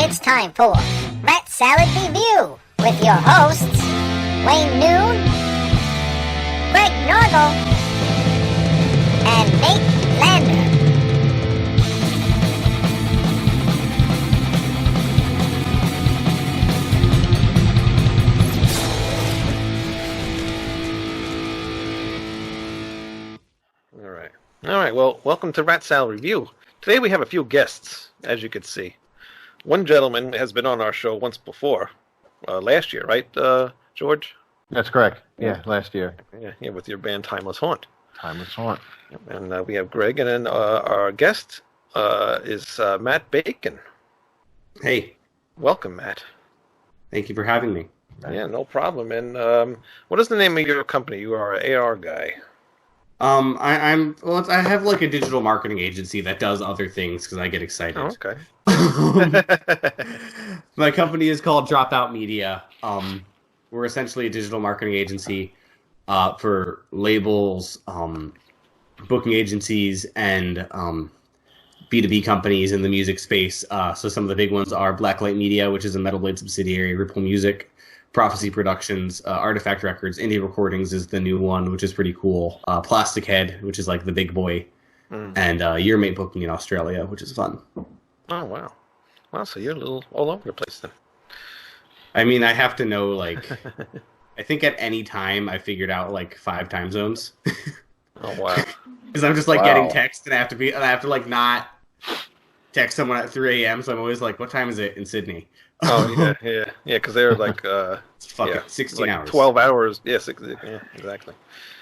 It's time for Rat Salad Review with your hosts, Wayne Noon, Greg Norgal, and Nate Lander. All right. Well, welcome to Rat Salad Review. Today we have a few guests, as you can see. One gentleman has been on our show once before, last year, right, George? That's correct. Yeah, last year. Yeah, with your band Timeless Haunt. Timeless Haunt. And we have Greg, and then our guest is Matt Bacon. Hey. Welcome, Matt. Thank you for having me. Yeah, no problem. And what is the name of your company? You are an AR guy. I have like a digital marketing agency that does other things because I get excited. Oh, okay. My company is called Dropout Media. We're essentially a digital marketing agency for labels, booking agencies, and B2B companies in the music space. So some of the big ones are Blacklight Media, which is a Metal Blade subsidiary, Ripple Music, Prophecy Productions, Artifact Records, Indie Recordings is the new one, which is pretty cool. Plastic Head, which is like the big boy, and Your Mate Booking in Australia, which is fun. Oh, wow. Wow, so you're a little all over the place then. I mean, I have to know, like, I think at any time I figured out like 5 time zones. Oh, wow. Because I'm just like getting text and I have to like not text someone at 3 a.m. So I'm always like, what time is it in Sydney? Oh, yeah, because they're like, 16 like hours. 12 hours. Yeah, exactly.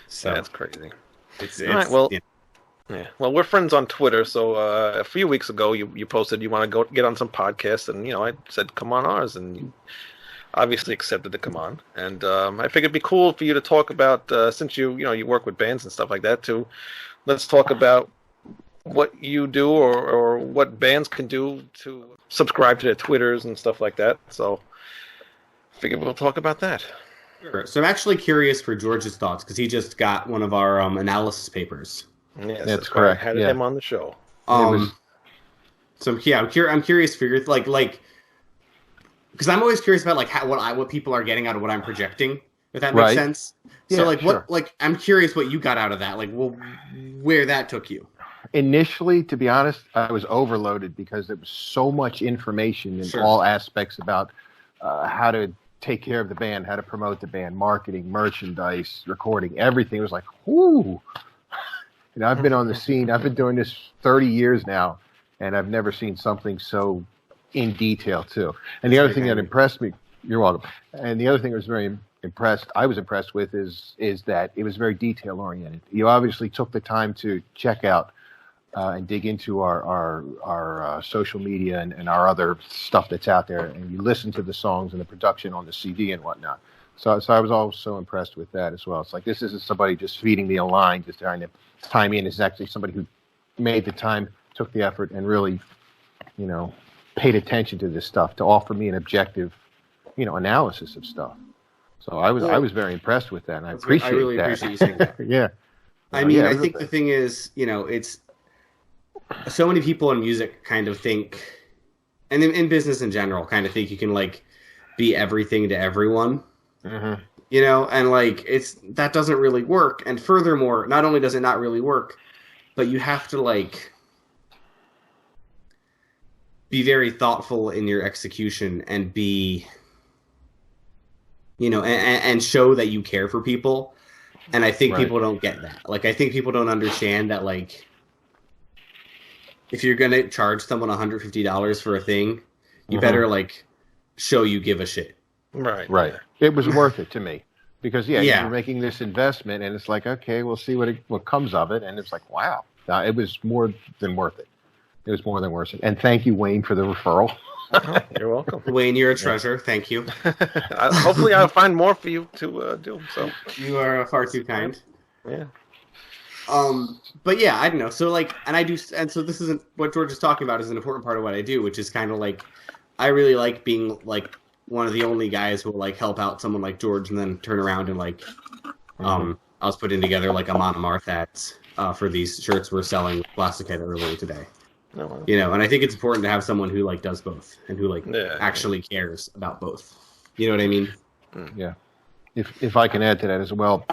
So that's crazy. It's all right, well, yeah. Well, we're friends on Twitter, so a few weeks ago you posted you want to go get on some podcasts, and, I said, come on ours, and you obviously accepted to come on. And I figured it'd be cool for you to talk about, since you work with bands and stuff like that, too. Let's talk about what you do or what bands can do to subscribe to their Twitters and stuff like that. So I figured we'll talk about that. Sure. So I'm actually curious for George's thoughts because he just got one of our analysis papers. Yes, that's correct. I had him on the show. I'm curious for your like because I'm always curious about like what people are getting out of what I'm projecting. If that makes sense. So I'm curious what you got out of that. Like, where that took you. Initially, to be honest, I was overloaded because there was so much information in all aspects about how to take care of the band, how to promote the band, marketing, merchandise, recording, everything. It was like, whoo. I've been on the scene. I've been doing this 30 years now, and I've never seen something so in detail, too. And the other thing that impressed me, you're welcome. And the other thing I was impressed with is that it was very detail-oriented. You obviously took the time to check out and dig into our social media and our other stuff that's out there, and you listen to the songs and the production on the CD and whatnot. So I was also impressed with that as well. It's like this isn't somebody just feeding me a line, just trying to time in. It's actually somebody who made the time, took the effort, and really, paid attention to this stuff to offer me an objective, analysis of stuff. So I was very impressed with that, and I really appreciate you saying that. Yeah. I mean, I think the thing is, it's so many people in music kind of think, and in business in general, kind of think you can like be everything to everyone. Mm-hmm. And like that doesn't really work. And furthermore, not only does it not really work, but you have to like be very thoughtful in your execution and be, and show that you care for people. And I think people don't get that. Like, I think people don't understand that, like, if you're going to charge someone $150 for a thing, you better, like, show you give a shit. Right. It was worth it to me. Because, you're making this investment, and it's like, okay, we'll see what comes of it. And it's like, wow. It was more than worth it. It was more than worth it. And thank you, Wayne, for the referral. Oh, you're welcome. Wayne, you're a treasure. Thank you. Hopefully I'll find more for you to do. So you are far too kind. Yeah. But yeah, I don't know. So like, and so this isn't what George is talking about is an important part of what I do, which is kind of like, I really like being like one of the only guys who will like help out someone like George and then turn around and like, I was putting together like a Monomarth ads for these shirts we're selling with Plastic Head earlier today. No, You know, and I think it's important to have someone who like does both and who like Yeah. actually cares about both. You know what I mean? Yeah. If I can add to that as well,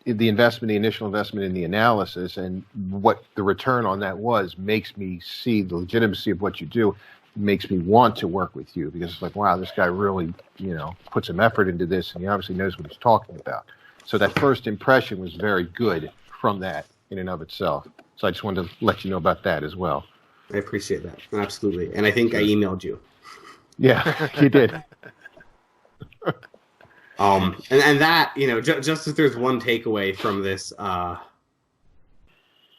the initial investment in the analysis and what the return on that was makes me see the legitimacy of what you do, makes me want to work with you because it's like, wow, this guy really, put some effort into this and he obviously knows what he's talking about. So that first impression was very good from that in and of itself. So I just wanted to let you know about that as well. I appreciate that. Absolutely. And I think I emailed you. Yeah, you did. And that, just if there's one takeaway from this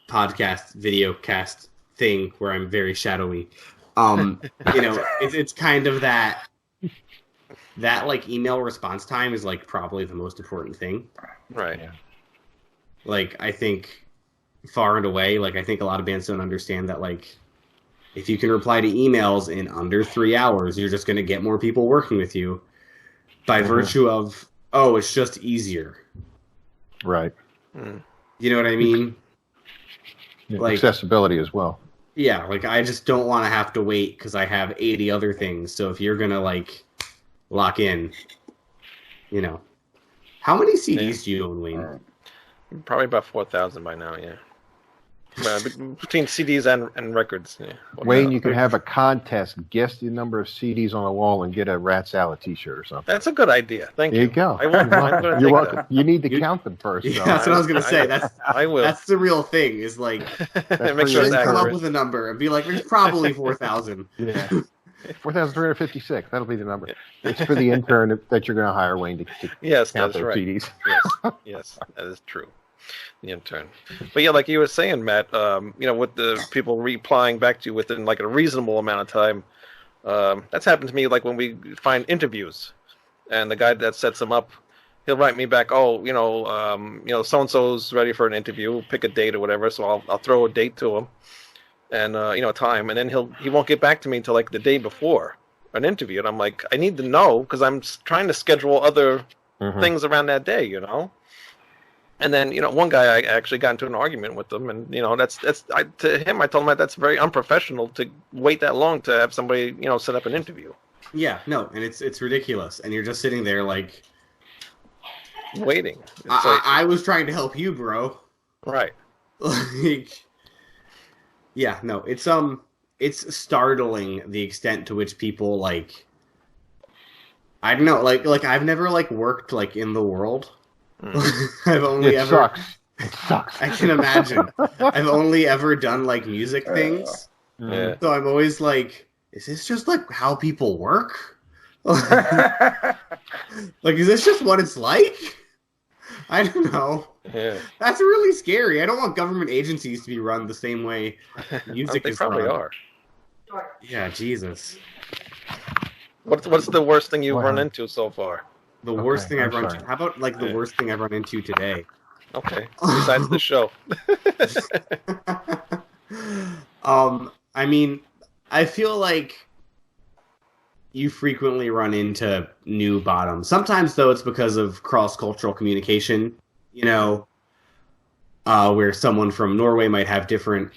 podcast, video cast thing where I'm very shadowy, it's kind of that like email response time is like probably the most important thing. Right. Yeah. Like, I think far and away, like, I think a lot of bands don't understand that, like, if you can reply to emails in under 3 hours, you're just going to get more people working with you by virtue of, it's just easier. Right. You know what I mean? Yeah, Like, accessibility as well. Yeah, like, I just don't want to have to wait because I have 80 other things. So if you're going to, like, lock in, How many CDs do you own, Wayne? Probably about 4,000 by now, yeah. Between CDs and records. Yeah. Wayne, you could have a contest, guess the number of CDs on the wall, and get a Rat Salad T-shirt or something. That's a good idea. Thank you. There you go. I'm gonna You're take welcome. that. You need to count them first. Yeah, though. that's what I was going to say. I will. That's the real thing, is like, Make sure it's just come up accurate. with a number and be like, there's probably 4,000. Yeah. 4,356. That'll be the number. It's for the intern that you're going to hire, Wayne, to Yes, count that's those right. CDs. Yes, that is true. The intern. But yeah, like you were saying, Matt, with the people replying back to you within like a reasonable amount of time, that's happened to me like when we find interviews and the guy that sets them up, he'll write me back, so-and-so's ready for an interview, pick a date or whatever, so I'll throw a date to him and, time, and then he won't get back to me until like the day before an interview, and I'm like, I need to know because I'm trying to schedule other things around that day, And then, one guy, I actually got into an argument with him, and to him, I told him that's very unprofessional to wait that long to have somebody, set up an interview. Yeah, no, and it's ridiculous, and you're just sitting there like Waiting. I was trying to help you, bro. Right. Like, yeah, no, it's startling the extent to which people like, I don't know, like I've never like worked like in the world. I've only It sucks. It sucks. I can imagine. I've only ever done like music things. Yeah. So I'm always like, is this just like how people work? Like, is this just what it's like? I don't know. Yeah. That's really scary. I don't want government agencies to be run the same way music They is probably run. are. Yeah, Jesus. What's the worst thing you've Wow. run into so far? The worst thing I've I'm run sorry. into. How about like the worst thing I've run into today? Okay. Besides the show. I mean, I feel like you frequently run into new bottoms. Sometimes, though, it's because of cross-cultural communication, where someone from Norway might have different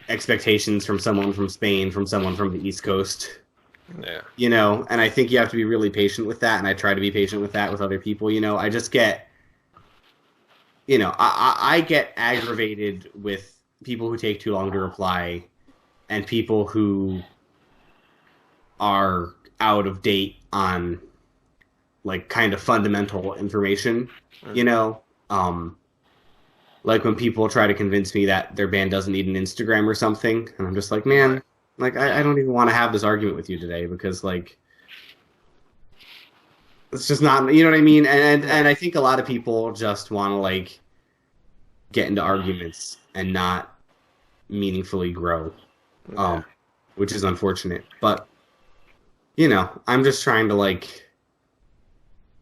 expectations from someone from Spain, from someone from the East Coast, Yeah. and I think you have to be really patient with that, and I try to be patient with that with other people, I just get, I get aggravated with people who take too long to reply and people who are out of date on like kind of fundamental information, like when people try to convince me that their band doesn't need an Instagram or something, and I'm just like, man, like I don't even want to have this argument with you today because like it's just not, you know what I mean? And I think a lot of people just want to like get into arguments and not meaningfully grow, which is unfortunate. But I'm just trying to like,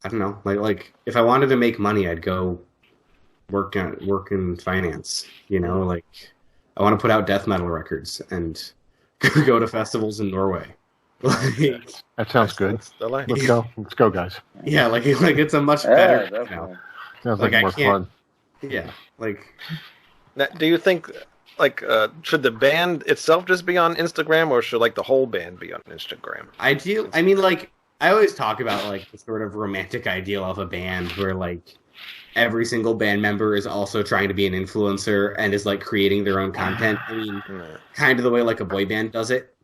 I don't know, like if I wanted to make money, I'd go work in finance. Like I want to put out death metal records and go to festivals in Norway. Like, That sounds good. That's the line. Let's go. Let's go, guys. yeah, like it's a much better. definitely. Sounds Like, like I more can't- fun. Yeah, like Now, do you think like, should the band itself just be on Instagram, or should like the whole band be on Instagram? I mean, like, I always talk about like the sort of romantic ideal of a band where like every single band member is also trying to be an influencer and is like creating their own content. I mean, kind of the way like a boy band does it,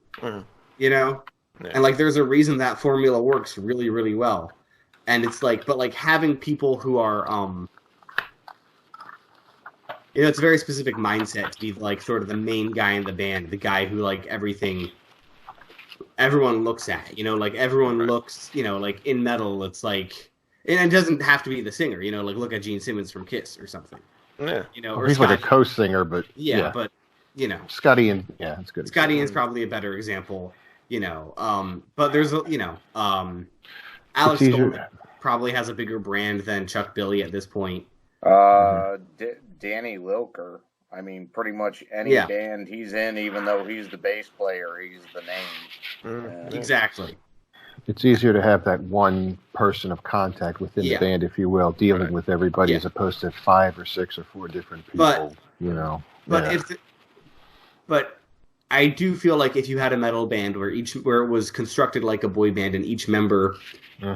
you know? Yeah. And like, there's a reason that formula works really, really well. And it's like, but like having people who are, you know, it's a very specific mindset to be like sort of the main guy in the band, the guy who like everyone looks at, you know, like everyone looks, you know, like in metal, it's like, and it doesn't have to be the singer, you know, like look at Gene Simmons from Kiss or something. Yeah. You know, Well, or he's Scott, like a co-singer, but but you know, Scotty and that's good. Scotty Ian's probably a better example, you know. But there's you know, Alex Goldman probably has a bigger brand than Chuck Billy at this point. Danny Lilker. I mean, pretty much any band he's in, even though he's the bass player, he's the name. Exactly. It's easier to have that one person of contact within the band, if you will, dealing with everybody as opposed to 5 or 6 or 4 different people. You know. But I do feel like if you had a metal band where it was constructed like a boy band and each member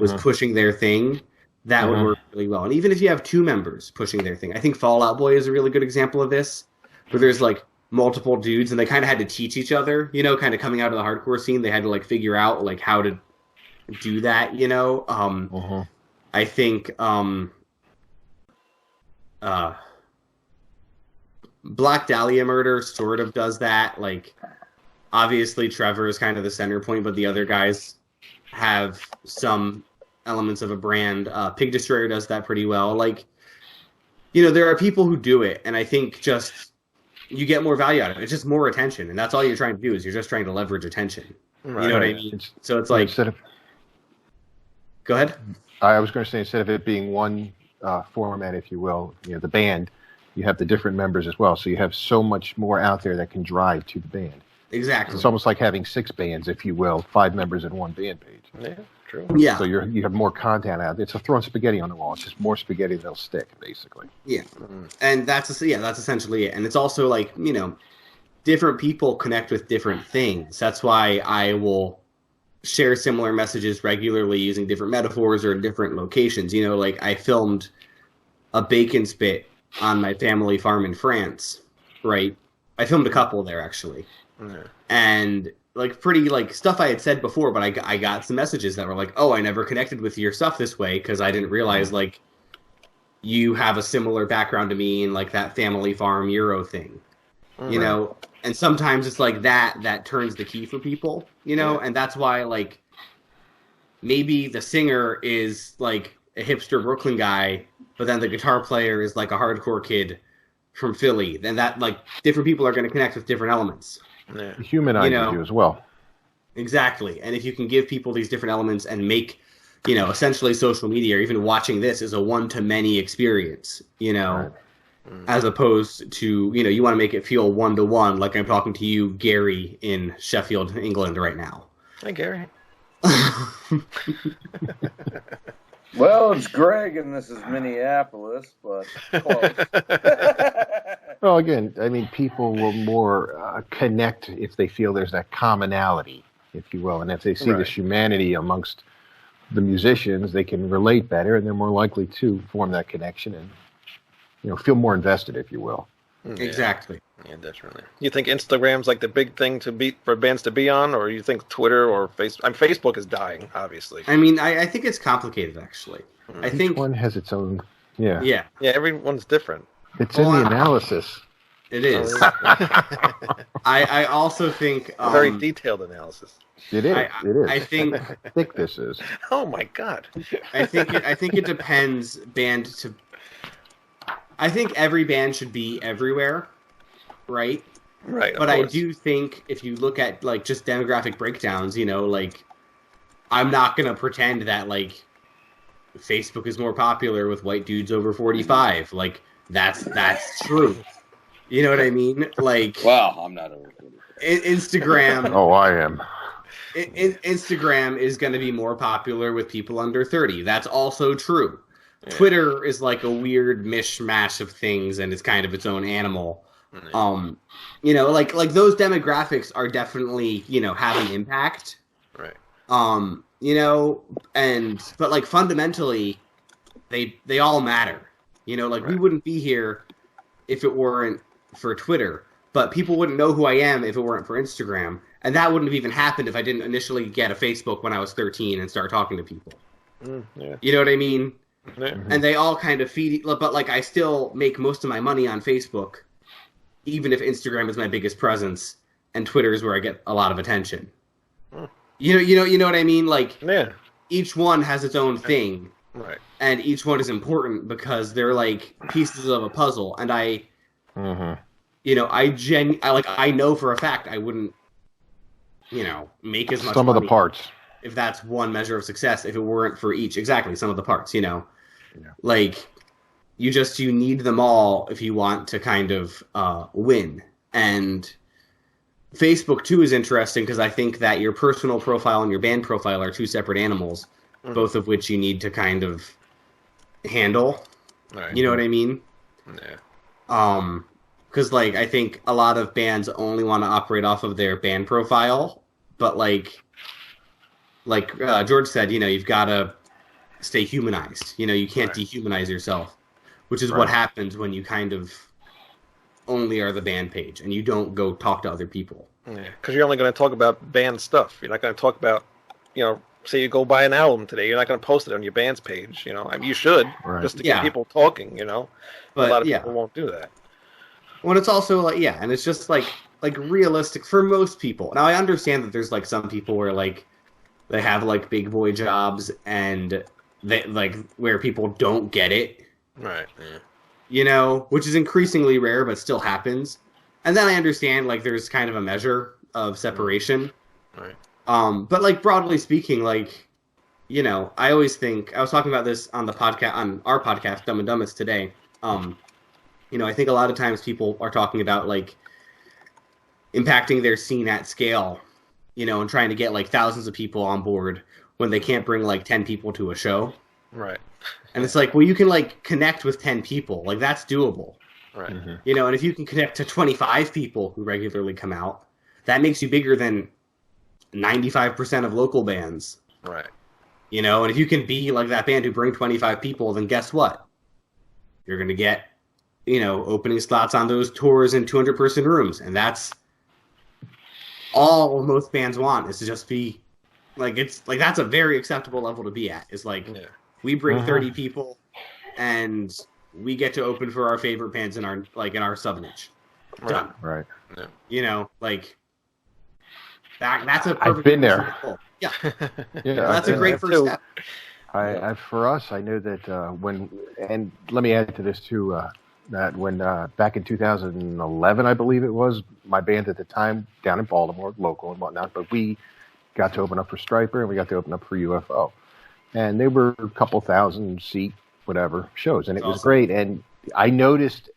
was pushing their thing, that would work really well. And even if you have 2 members pushing their thing, I think Fall Out Boy is a really good example of this, where there's like multiple dudes and they kind of had to teach each other, you know, kind of coming out of the hardcore scene. They had to like figure out like how to do that, you know. I think Black Dahlia Murder sort of does that. Like, obviously Trevor is kind of the center point, but the other guys have some elements of a brand. Pig Destroyer does that pretty well. Like, you know, there are people who do it, and I think just you get more value out of it. It's just more attention, and that's all you're trying to do is you're just trying to leverage attention. Right. You know what I mean? So it's like, go ahead. I was going to say, instead of it being one format, if you will, you know, the band, you have the different members as well. So you have so much more out there that can drive to the band. Exactly. It's almost like having 6 bands, if you will, 5 members in one band page. Yeah, true. Yeah. So you have more content out there. It's like throwing spaghetti on the wall. It's just more spaghetti that'll stick, basically. Yeah. And that's essentially it. And it's also like, you know, different people connect with different things. That's why I will share similar messages regularly using different metaphors or in different locations. You know, like I filmed a bacon spit on my family farm in France, right? I filmed a couple there, actually. And like pretty like stuff I had said before, but I got some messages that were like, oh, I never connected with your stuff this way because I didn't realize like you have a similar background to me in like that family farm Euro thing, you know? And sometimes it's like that turns the key for people, you know? And that's why like maybe the singer is like a hipster Brooklyn guy, but then the guitar player is like a hardcore kid from Philly. Then that like different people are going to connect with different elements. Yeah. Humanize you as well. Exactly. And if you can give people these different elements and make, you know, essentially social media or even watching this is a one-to-many experience, you know, as opposed to, you know, you want to make it feel one-to-one, like I'm talking to you, Gary, in Sheffield, England right now. Hi, Gary. Well, it's Greg, and this is Minneapolis, but close. Well, again, I mean, people will more connect if they feel there's that commonality, if you will. And if they see this humanity amongst the musicians, they can relate better, and they're more likely to form that connection and, you know, feel more invested, if you will. Exactly. Yeah, definitely. You think Instagram's like the big thing for bands to be on, or you think Twitter or Facebook? I mean, Facebook is dying, obviously. I mean, I think it's complicated, actually. I think each one has its own. Yeah. Yeah. Yeah, everyone's different. It's in the analysis. It is. I also think Very detailed analysis. It is. It is. I think How thick this is. Oh my God. I think it depends band to. I think every band should be everywhere, right? Right. But I do think if you look at like just demographic breakdowns, you know, like I'm not gonna pretend that like Facebook is more popular with white dudes over 45. Like that's true. You know what I mean? Like, Well, I'm not over 45. Instagram. Oh, I am. Instagram is going to be more popular with people under 30. That's also true. Yeah. Twitter is like a weird mishmash of things, and it's kind of its own animal. You know, like those demographics are definitely, you know, having impact. Right. You know, but like fundamentally, they all matter. You know, like we wouldn't be here if it weren't for Twitter, but people wouldn't know who I am if it weren't for Instagram, and that wouldn't have even happened if I didn't initially get a Facebook when I was 13 and start talking to people. Yeah. You know what I mean? Yeah. And they all kind of feed, but like I still make most of my money on Facebook, even if Instagram is my biggest presence and Twitter is where I get a lot of attention. You know what I mean? Like, each one has its own thing, right? And each one is important because they're like pieces of a puzzle. And you know, I know for a fact I wouldn't, you know, make as much some money of the parts if that's one measure of success if it weren't for each. Exactly, some of the parts. You know, like you need them all if you want to kind of win. And Facebook, too, is interesting because I think that your personal profile and your band profile are two separate animals, both of which you need to kind of handle. Right. You know what I mean? Yeah. Because, like, I think a lot of bands only want to operate off of their band profile, but, like George said, you know, you've got to stay humanized. You know, you can't dehumanize yourself, which is what happens when you kind of only are the band page and you don't go talk to other people. Yeah, because you're only going to talk about band stuff. You're not going to talk about, you know, say you go buy an album today. You're not going to post it on your band's page. You know, I mean, you should just to get people talking. You know, but a lot of people won't do that. Well, it's also like and it's just like realistic for most people. Now I understand that there's like some people where like they have like big boy jobs and they like where people don't get it. Right. Yeah. You know, which is increasingly rare, but still happens. And then I understand, like, there's kind of a measure of separation. Right. But, like, broadly speaking, like, you know, I always think, I was talking about this on our podcast, Dumb and Dumbest, today. You know, I think a lot of times people are talking about, like, impacting their scene at scale, you know, and trying to get, like, thousands of people on board when they can't bring, like, 10 people to a show. Right. And it's like, well, you can, like, connect with 10 people. Like, that's doable. Right. You know, and if you can connect to 25 people who regularly come out, that makes you bigger than 95% of local bands. Right. You know, and if you can be like that band who bring 25 people, then guess what? You're going to get, you know, opening slots on those tours in 200-person rooms. And that's all most bands want, is to just be, like, it's, like, that's a very acceptable level to be at. It's like, we bring 30 people, and we get to open for our favorite bands in our sub niche. Done. Right. Yeah. You know, like that's a perfect. I've been there. Yeah. That's a great first step. For us, I know that and let me add to this too, that when back in 2011, I believe it was, my band at the time down in Baltimore, local and whatnot, but we got to open up for Stryper and we got to open up for UFO, and they were a couple thousand seat whatever shows, and it was great. And I noticed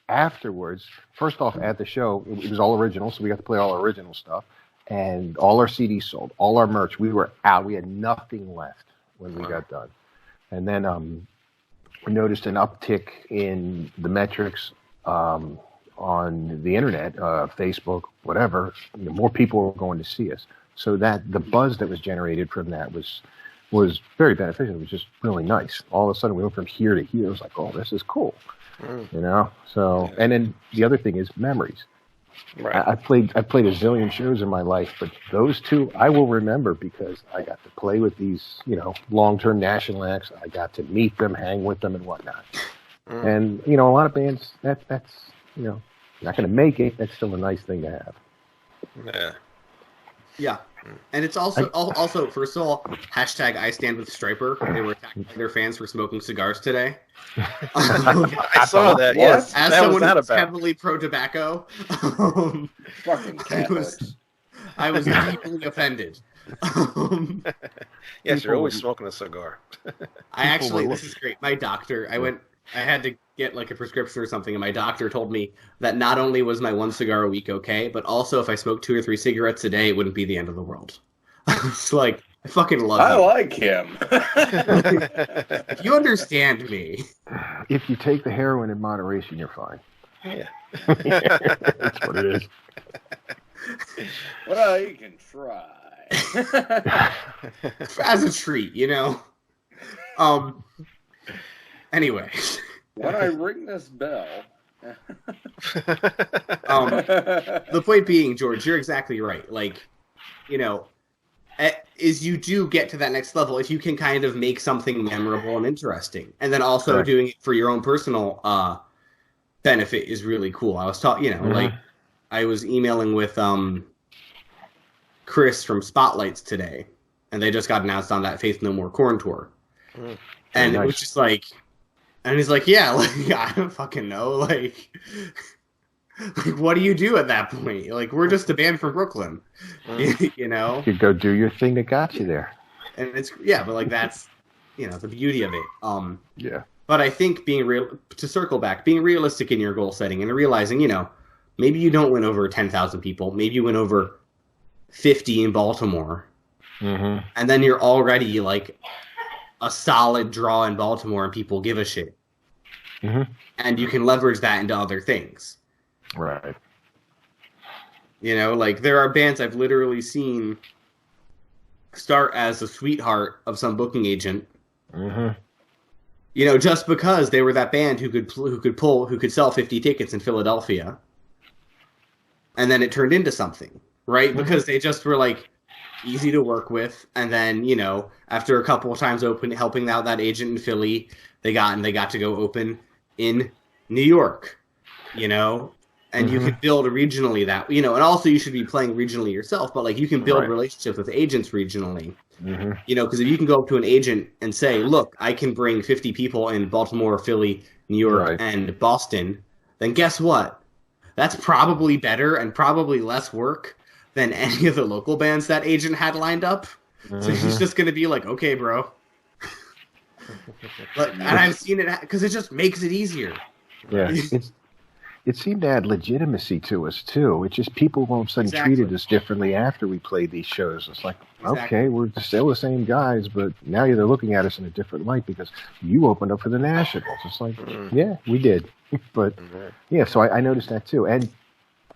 afterwards, first off at the show, it was all original, so we got to play all our original stuff, and all our CDs sold, all our merch. We were out. We had nothing left when we got done. And then we noticed an uptick in the metrics on the internet, Facebook, whatever. You know, more people were going to see us, so that the buzz that was generated from that was very beneficial. It was just really nice. All of a sudden, we went from here to here. It was like, oh, this is cool, you know. So, and then the other thing is memories. Right. I played a zillion shows in my life, but those two I will remember because I got to play with these, you know, long-term national acts. I got to meet them, hang with them, and whatnot. And you know, a lot of bands that's you know, not going to make it. That's still a nice thing to have. Yeah. Yeah. And it's also first of all, hashtag I stand with Stryper. They were attacking their fans for smoking cigars today. I saw that. Yes, as that someone who's heavily pro tobacco, fucking Catholics. I was deeply offended. Yes, you're always smoking a cigar. This is great. My doctor, I had to get like a prescription or something, and my doctor told me that not only was my one cigar a week okay, but also if I smoked 2 or 3 cigarettes a day, it wouldn't be the end of the world. It's like, I fucking love him. I like him. If you understand me. If you take the heroin in moderation, you're fine. Yeah. That's what it is. Well, you can try. As a treat, Anyway. When I ring this bell. The point being, George, you're exactly right. Like, is you do get to that next level if you can kind of make something memorable and interesting, and then also doing it for your own personal benefit is really cool. I was like I was emailing with Chris from Spotlights today, and they just got announced on that Faith No More Corn tour, and it was just like, and he's like, yeah, like I don't fucking know, like what do you do at that point? Like, we're just a band from Brooklyn, You could go do your thing that got you there. And it's but like that's the beauty of it. Yeah. But I think to circle back, being realistic in your goal setting and realizing, maybe you don't win over 10,000 people, maybe you win over 50 in Baltimore, and then you're already like a solid draw in Baltimore, and people give a shit, and you can leverage that into other things. Right. Like there are bands I've literally seen start as the sweetheart of some booking agent. Just because they were that band who could sell 50 tickets in Philadelphia, and then it turned into something, right? Because they just were like easy to work with, and then after a couple of times helping out that agent in Philly, they got to go open in New York, and you could build regionally that, and also you should be playing regionally yourself, but like you can build relationships with agents regionally. Because if you can go up to an agent and say, look, I can bring 50 people in Baltimore, Philly, New York, and Boston, then guess what? That's probably better and probably less work than any of the local bands that agent had lined up. So he's just going to be like, okay, bro. And I've seen it because it just makes it easier. Yeah. It seemed to add legitimacy to us, too. It's just people all of a sudden treated us differently after we played these shows. It's like, okay, we're still the same guys, but now they're looking at us in a different light because you opened up for the Nationals. It's like, yeah, we did. But, so I noticed that, too. And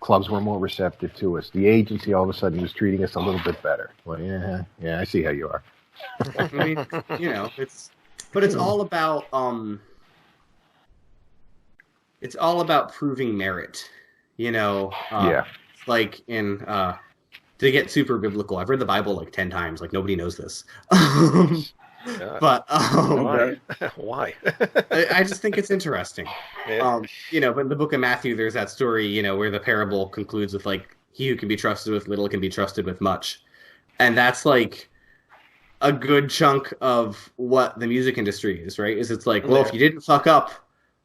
clubs were more receptive to us. The agency all of a sudden was treating us a little bit better. Well, yeah, I see how you are. I mean, it's all about... It's all about proving merit, like in, to get super biblical. I've read the Bible like 10 times, like nobody knows this. But, why? I just think it's interesting. Yeah. But in the book of Matthew, there's that story, where the parable concludes with like, he who can be trusted with little can be trusted with much. And that's like a good chunk of what the music industry is, right? It's like, well, if you didn't fuck up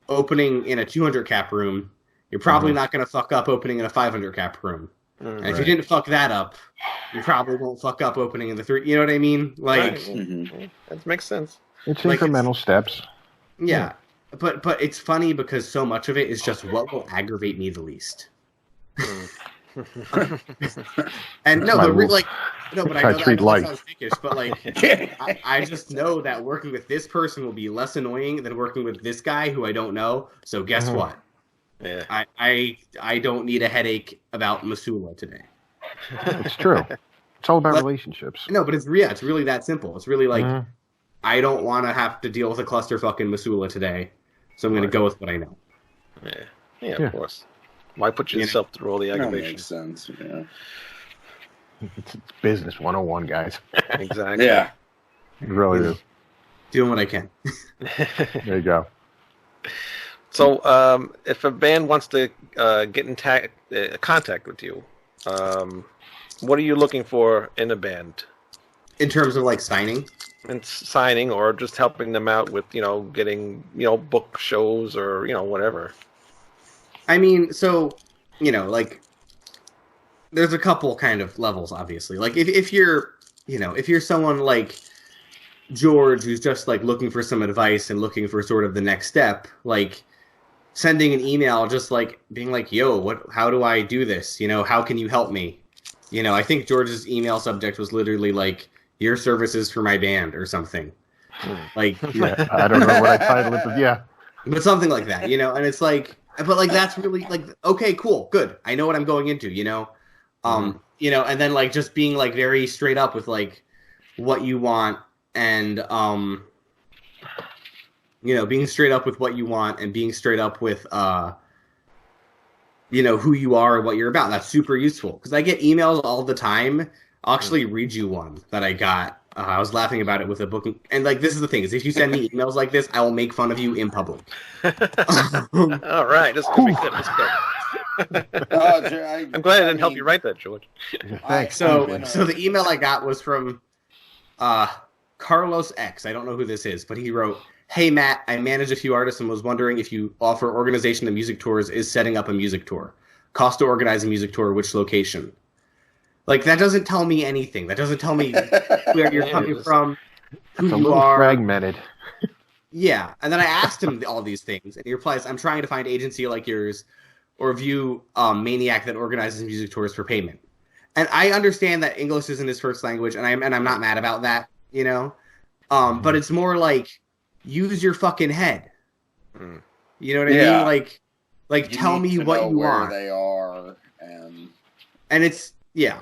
opening in a 200 cap room, you're probably not going to fuck up opening in a 500 cap room. And if you didn't fuck that up, you probably won't fuck up opening in the 3. You know what I mean? Like, that makes sense. It's incremental steps. Yeah. But it's funny because so much of it is just what will aggravate me the least. And but I know that sounds dickish, but like, I just know that working with this person will be less annoying than working with this guy who I don't know. So guess what? Yeah. I don't need a headache about Missoula today. It's true. It's all about relationships. No, but it's really that simple. It's really like, I don't want to have to deal with a clusterfuck in Missoula today, so I'm going to go with what I know. Yeah, of course. Why put yourself through all the aggravation? That makes sense, yeah. It's business 101, guys. Exactly. Yeah. It really is. Doing what I can. There you go. So, if a band wants to get in contact with you, what are you looking for in a band? In terms of like signing? And signing, or just helping them out with, getting, book shows or, whatever. I mean, so, like, there's a couple kind of levels, obviously. Like, if you're someone like George who's just, like, looking for some advice and looking for sort of the next step, like, sending an email just, like, being like, yo, how do I do this? How can you help me? I think George's email subject was literally, like, your services for my band or something. Like, I don't know what I titled it, but yeah. But something like that, and it's like, but like that's really like okay, cool, good. I know what I'm going into, you know, you know, and then like just being like very straight up with like what you want and you know, being straight up with what you want and being straight up with you know, who you are and what you're about. That's super useful because I get emails all the time. I'll actually read you one that I got. I was laughing about it with a booking. And, like, this is the thing, is if you send me emails like this, I will make fun of you in public. All right. That's going to be good. That's good. I'm glad I didn't help you write that, George. Thanks. So the email I got was from Carlos X. I don't know who this is, but he wrote, "Hey, Matt, I manage a few artists and was wondering if you offer organization of music tours is setting up a music tour. Cost to organize a music tour, which location?" Like, that doesn't tell me anything. That doesn't tell me where you're coming from, who It's a you little are. fragmented. Yeah, and then I asked him all these things, and he replies, "I'm trying to find agency like yours or view Maniac that organizes music tours for payment." And I understand that English isn't his first language, and I'm not mad about that, you know? But it's more like, use your fucking head. You know what I mean? Like You tell need me to what know you where want. they are, And it's, yeah.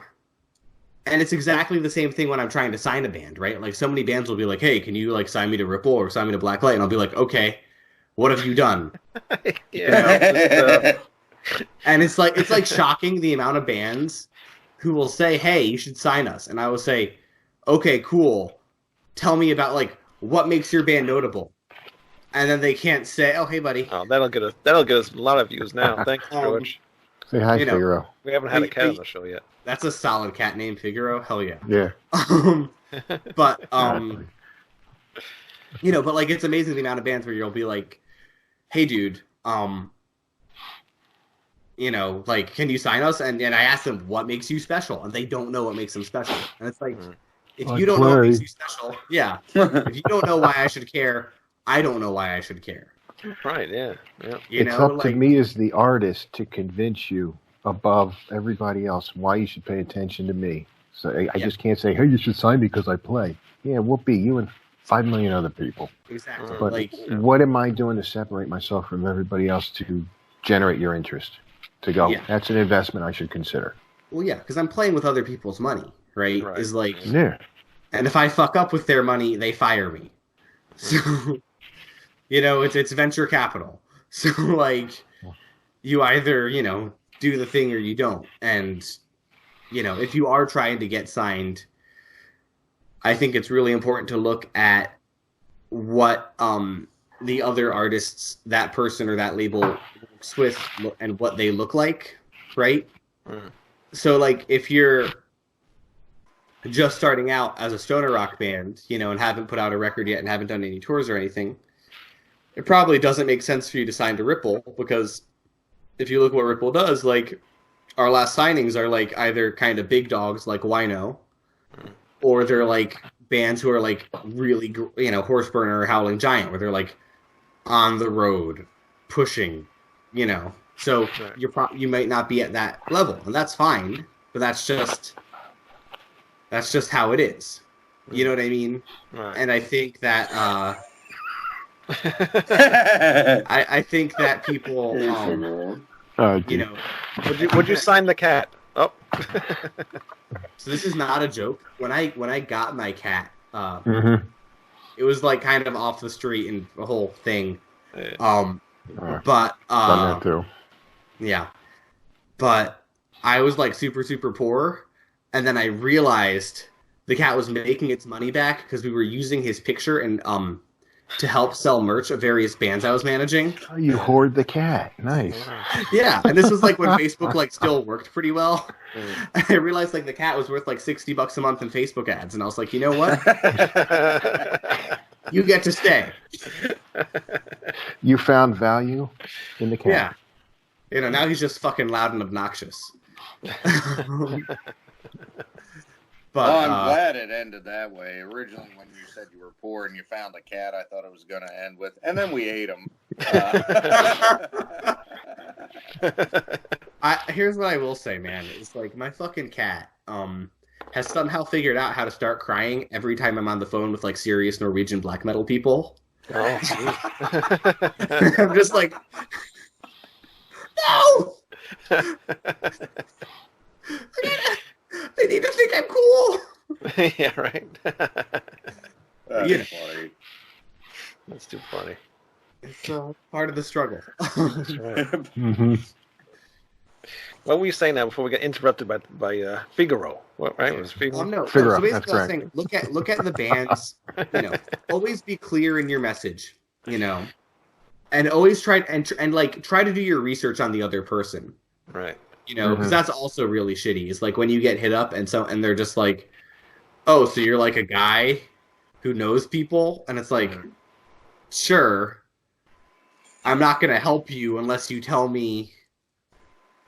And it's exactly the same thing when I'm trying to sign a band, right? Like, so many bands will be like, "Hey, can you, like, sign me to Ripple or sign me to Blacklight?" And I'll be like, "Okay, what have you done?" Yeah. And it's like shocking the amount of bands who will say, "Hey, you should sign us." And I will say, "Okay, cool. Tell me about, like, what makes your band notable." And then they can't say, "Oh, hey, buddy." Oh, that'll get us a lot of views now. Thanks, George. Say hi, You know. Figaro. We haven't had a cat on the show yet. That's a solid cat name, Figaro. Hell yeah. Yeah. But Exactly. you know, but like it's amazing the amount of bands where you'll be like, "Hey, dude, you know, like, can you sign us?" And I ask them, "What makes you special?" And they don't know what makes them special. And it's like, if I you don't know what play. makes you special, yeah. If you don't know why I should care, I don't know why I should care. Right? Yeah. Yeah. You It's know, up to like, me as the artist to convince you above everybody else why you should pay attention to me. So I just can't say, "Hey, you should sign me because I play." Yeah, whoopee, you and 5 million other people. exactly. But Like, what am I doing to separate myself from everybody else to generate your interest? To go, Yeah. that's an investment I should consider. well, yeah, because I'm playing with other people's money, right? Right. Is like, Yeah. and if I fuck up with their money, they fire me. So, you know, it's venture capital. So, like, you either, you know, do the thing or you don't. And, you know, if you are trying to get signed, I think it's really important to look at what the other artists, that person or that label works with and what they look like, right? So, like, if you're just starting out as a stoner rock band, you know, and haven't put out a record yet and haven't done any tours or anything, it probably doesn't make sense for you to sign to Ripple, because if you look what Ripple does, like, our last signings are like either kind of big dogs like Wino, or they're like bands who are like really, you know, Horseburner or Howling Giant, where they're like on the road pushing, you know. So you might not be at that level, and that's fine, but that's just how it is. You know what I mean? Right. And I think that I think that people, you know, Would you sign the cat? Oh. so this is not a joke. When I got my cat, Mm-hmm. it was like kind of off the street and the whole thing. Done But that too. yeah, but I was like super poor, and then I realized the cat was making its money back because we were using his picture and to help sell merch of various bands I was managing. Oh, you hoard the cat. Nice. Yeah, and this was like when Facebook like still worked pretty well. I realized like the cat was worth like $60 a month in Facebook ads, and I was like, you know what? You get to stay. You found value in the cat. Yeah. You know, now he's just fucking loud and obnoxious. But Well, I'm glad it ended that way. Originally, when you said you were poor and you found a cat, I thought it was going to end with, and then we ate him. Here's what I will say, man. It's like my fucking cat has somehow figured out how to start crying every time I'm on the phone with like serious Norwegian black metal people. Oh, I'm just like, No! They need to think I'm cool. Yeah, right. That's funny. That's too funny. It's part of the struggle. That's right. Mm-hmm. What were you saying now before we got interrupted by Figaro? What, right? It was Figaro? No. Figaro, So basically, that's I was correct. saying, look at the bands. Always be clear in your message. And always try to do your research on the other person. Right. Because that's also really shitty. It's like when you get hit up and they're just like, "Oh, so you're like a guy who knows people," and it's like, sure, I'm not gonna help you unless you tell me.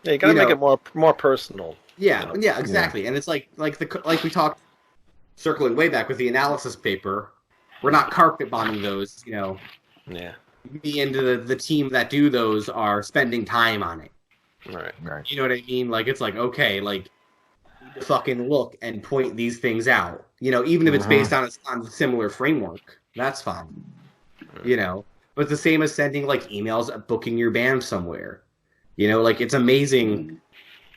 Yeah, you gotta make it more personal. Yeah, exactly. Yeah. And it's like we talked, circling way back with the analysis paper. We're not carpet bombing those. Yeah. Me and the team that do those are spending time on it. Right. You know what I mean? Like, it's like, okay, like, fucking look and point these things out. Even if it's based on a similar framework, that's fine. But it's the same as sending, like, emails booking your band somewhere. Like, it's amazing.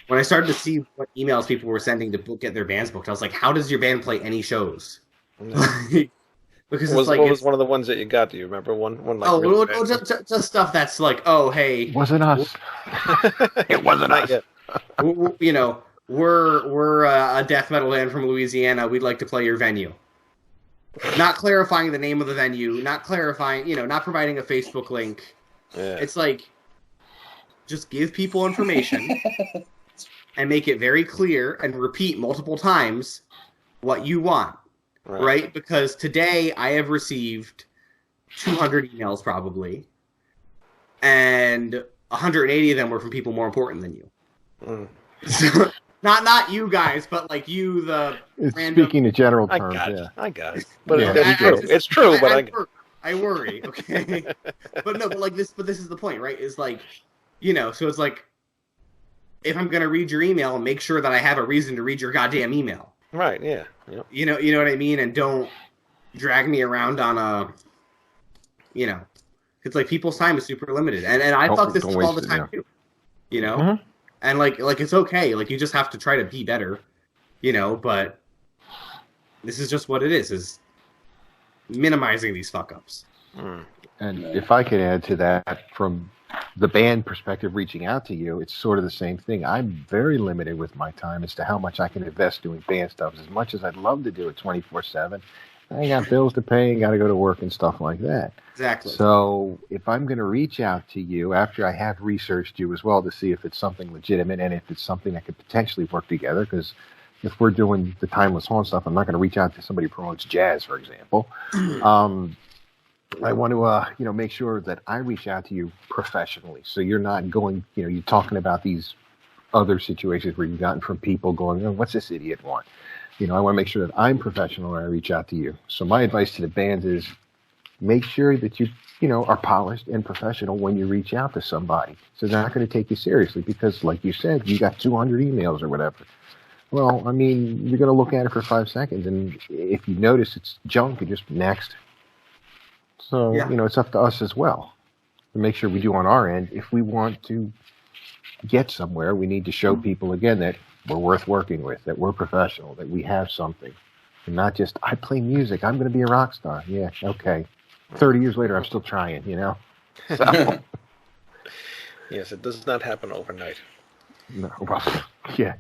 When I started to see what emails people were sending to get their bands booked, I was like, how does your band play any shows? Because what was one of the ones that you got? Do you remember one? Like just stuff that's like, oh, hey, wasn't us. It wasn't us. We're a death metal band from Louisiana. We'd like to play your venue. Not clarifying the name of the venue. Not clarifying. Not providing a Facebook link. Yeah. It's like, just give people information and make it very clear and repeat multiple times what you want. Right? Because today I have received 200 emails probably, and 180 of them were from people more important than you. So, not you guys, but like you, the random... Speaking in general terms, I got it. But it's true. I worry. Okay, but this is the point, right? Is like, so it's like, if I'm gonna read your email, make sure that I have a reason to read your goddamn email. Right, yeah. Yep. You know what I mean? And don't drag me around on a, it's like people's time is super limited. And I fuck this up all the time too, Mm-hmm. And like it's okay. Like, you just have to try to be better, but this is just what it is minimizing these fuck ups. And if I could add to that, from the band perspective, reaching out to you, it's sort of the same thing. I'm very limited with my time as to how much I can invest doing band stuff. As much as I'd love to do it 24/7, I got bills to pay and got to go to work and stuff like that. Exactly. So if I'm going to reach out to you after I have researched you as well to see if it's something legitimate and if it's something that could potentially work together, because if we're doing the Timeless Horn stuff, I'm not going to reach out to somebody who promotes jazz, for example. I want to, make sure that I reach out to you professionally. So you're not going, you're talking about these other situations where you've gotten from people going, oh, what's this idiot want? I want to make sure that I'm professional when I reach out to you. So my advice to the bands is make sure that you are polished and professional when you reach out to somebody. So they're not going to take you seriously because, like you said, you got 200 emails or whatever. Well, I mean, you're going to look at it for 5 seconds, and if you notice it's junk, you just next. So, it's up to us as well to make sure we do on our end. If we want to get somewhere, we need to show people again that we're worth working with, that we're professional, that we have something. And not just, I play music, I'm going to be a rock star. Yeah, okay. 30 years later, I'm still trying, So. Yes, it does not happen overnight. No, well, yeah.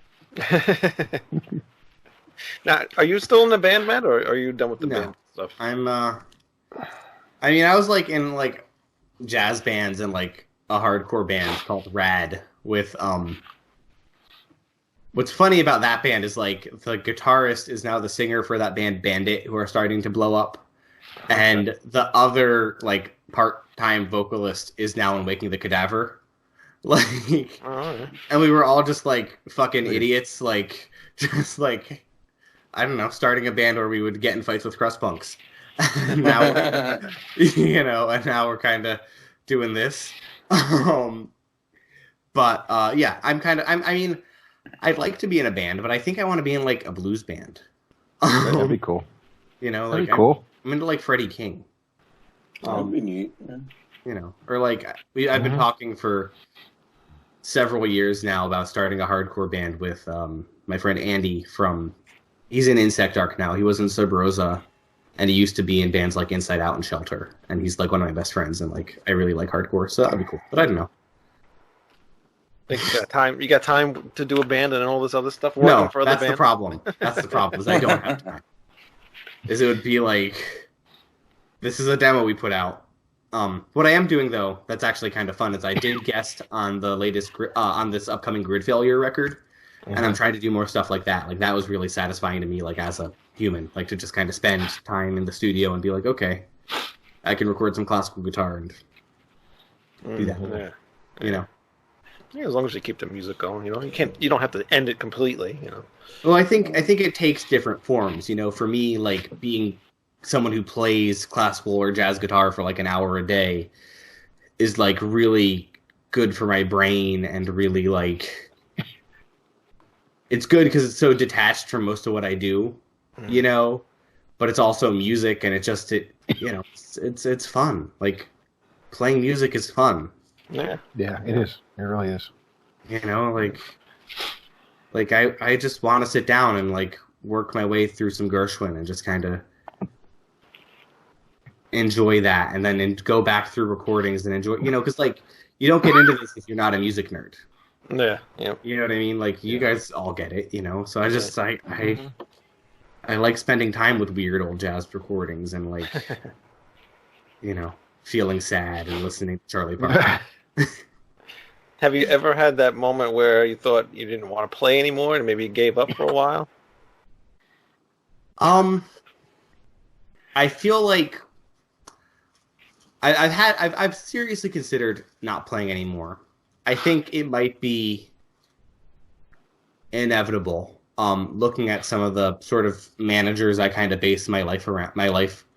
Now, are you still in the band, Matt, or are you done with the band stuff? I was like in like jazz bands and like a hardcore band called Rad with what's funny about that band is like the guitarist is now the singer for that band Bandit, who are starting to blow up. And the other like part-time vocalist is now in Waking the Cadaver. Like and we were all just like fucking idiots, like just like I don't know, starting a band where we would get in fights with crust punks. Now, and now we're kind of doing this. But I mean, I'd like to be in a band, but I think I want to be in like a blues band. That'd be cool. That'd be cool. I'm into like Freddie King. That'd be neat. Or like I've been talking for several years now about starting a hardcore band with my friend Andy he's in Insect Arc now. He was in Sub Rosa, and he used to be in bands like Inside Out and Shelter. And he's like one of my best friends, and like I really like hardcore, so that'd be cool. But I don't know. Think you got time? You got time to do a band and all this other stuff? No, for that's band? the problem. That's the problem. Is I don't have time. It would be like, this is a demo we put out. What I am doing though, that's actually kind of fun, is I did guest on the latest on this upcoming Grid Failure record, and I'm trying to do more stuff like that. Like that was really satisfying to me, like as a human, like to just kind of spend time in the studio and be like, okay, I can record some classical guitar and do that. Yeah. You know. Yeah, as long as you keep the music going, you know, you don't have to end it completely, you know. Well, I think it takes different forms, you know. For me, like being someone who plays classical or jazz guitar for like an hour a day is like really good for my brain, and really like it's good because it's so detached from most of what I do, you know. But it's also music, and you know, it's fun. Like playing music is fun. Yeah, it is. It really is. You know, like I just want to sit down and like work my way through some Gershwin and just kind of enjoy that, and then go back through recordings and enjoy, you know, because like you don't get into this if you're not a music nerd. Yeah. You know what I mean? Like you guys all get it, you know. So I just I like spending time with weird old jazz recordings and like you know, feeling sad and listening to Charlie Parker. Have you ever had that moment where you thought you didn't want to play anymore and maybe you gave up for a while? I feel like I've seriously considered not playing anymore. I think it might be inevitable. Looking at some of the sort of managers I kind of base my life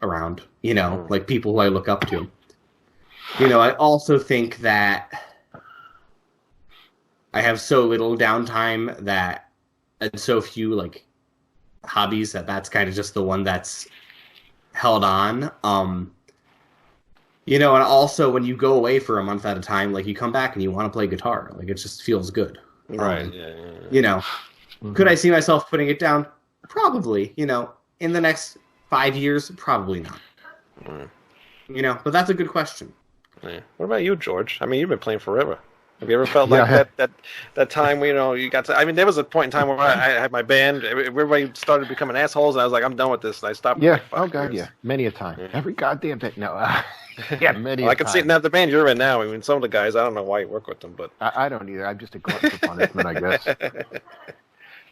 around, you know, like people who I look up to. You know, I also think that I have so little downtime and so few like hobbies that's kind of just the one that's held on. You know, and also when you go away for a month at a time, like you come back and you want to play guitar, like it just feels good. Right. You know, could I see myself putting it down? Probably. You know, in the next 5 years, probably not. You know, but that's a good question. Yeah. What about you, George? I mean, you've been playing forever. Have you ever felt like that time where, you know, you got to... I mean, there was a point in time where I had my band, everybody started becoming assholes, and I was like, I'm done with this, and I stopped. Yeah, oh God, yeah. Many a time. Yeah. Every goddamn day. No, many I can see it now, the band you're in now. I mean, some of the guys, I don't know why you work with them, but... I don't either. I'm just a glutton for punishment, I guess.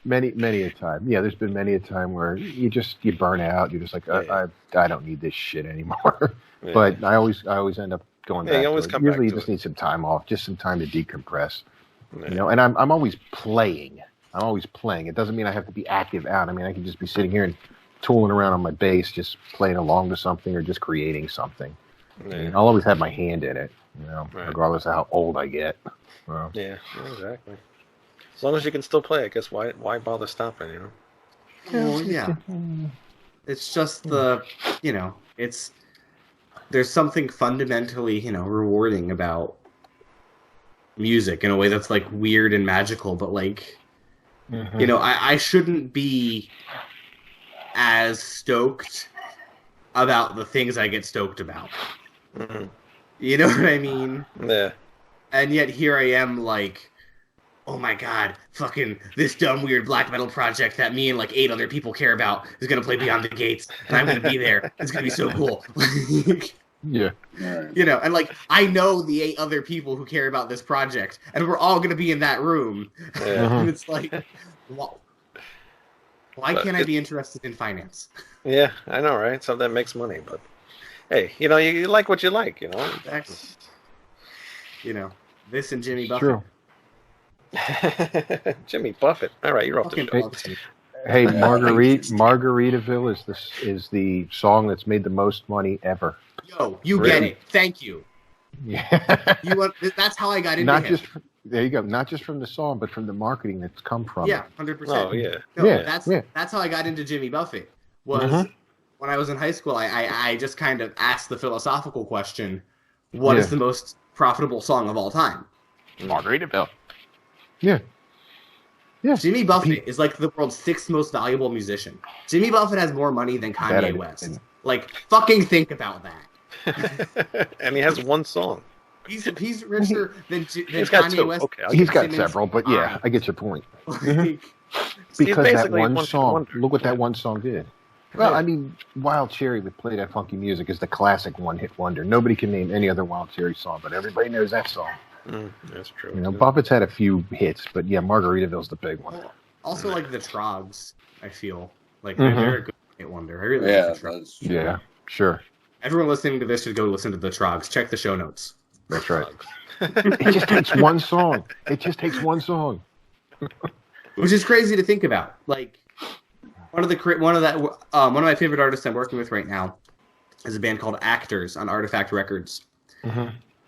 Many a time. Yeah, there's been many a time where you burn out. You're just like, I don't need this shit anymore. Yeah. But I always end up going back. Usually you just need some time off, just some time to decompress. Yeah. You know, and I'm always playing. It doesn't mean I have to be active out. I mean, I can just be sitting here and tooling around on my bass, just playing along to something or just creating something. Yeah. And I'll always have my hand in it, you know, regardless of how old I get. So. Yeah, exactly. As long as you can still play, I guess why bother stopping, you know? Well, yeah. It's just you know, there's something fundamentally, you know, rewarding about music in a way that's like weird and magical, but like, you know, I shouldn't be as stoked about the things I get stoked about. You know what I mean? Yeah. And yet here I am like, oh my god, fucking this dumb weird black metal project that me and like 8 other people care about is going to play Beyond the Gates, and I'm going to be there. It's going to be so cool. Yeah. You know, and like, I know the 8 other people who care about this project, and we're all going to be in that room. Yeah. And it's like, why can't I be interested in finance? Yeah, I know, right? Something that makes money, but hey, you know, you like what you like, you know? Exactly. You know, this and Jimmy Buffett. True. Jimmy Buffett. All right, you're off the show. Hey, Margaritaville is the song that's made the most money ever. Yo, you get it. Thank you. Yeah. That's how I got into it. There you go. Not just from the song, but from the marketing that's come from it. 100%. Oh, yeah. No, that's how I got into Jimmy Buffett. Was when I was in high school, I just kind of asked the philosophical question, what is the most profitable song of all time? Margaritaville. Yeah. Yeah. Jimmy Buffett is like the world's 6th most valuable musician. Jimmy Buffett has more money than Kanye West. Like, fucking think about that. And he has one song. He's richer than He's got Kanye two. West. Okay, He's got several, but yeah, I get your point. Like, Because that one one song, wonder. look what that one song did. Well, I mean, Wild Cherry would play that funky music is the classic one-hit wonder. Nobody can name any other Wild Cherry song, but everybody knows that song. That's true. You know, Buffett's had a few hits, but yeah, Margaritaville's the big one. also, like the Trogs, I feel like they're a good hit wonder. I really like the Trogs. Yeah, sure. Everyone listening to this should go listen to the Trogs. Check the show notes. That's right. It just takes one song. It just takes one song. Which is crazy to think about. Like one of my favorite artists I'm working with right now is a band called Actors on Artifact Records,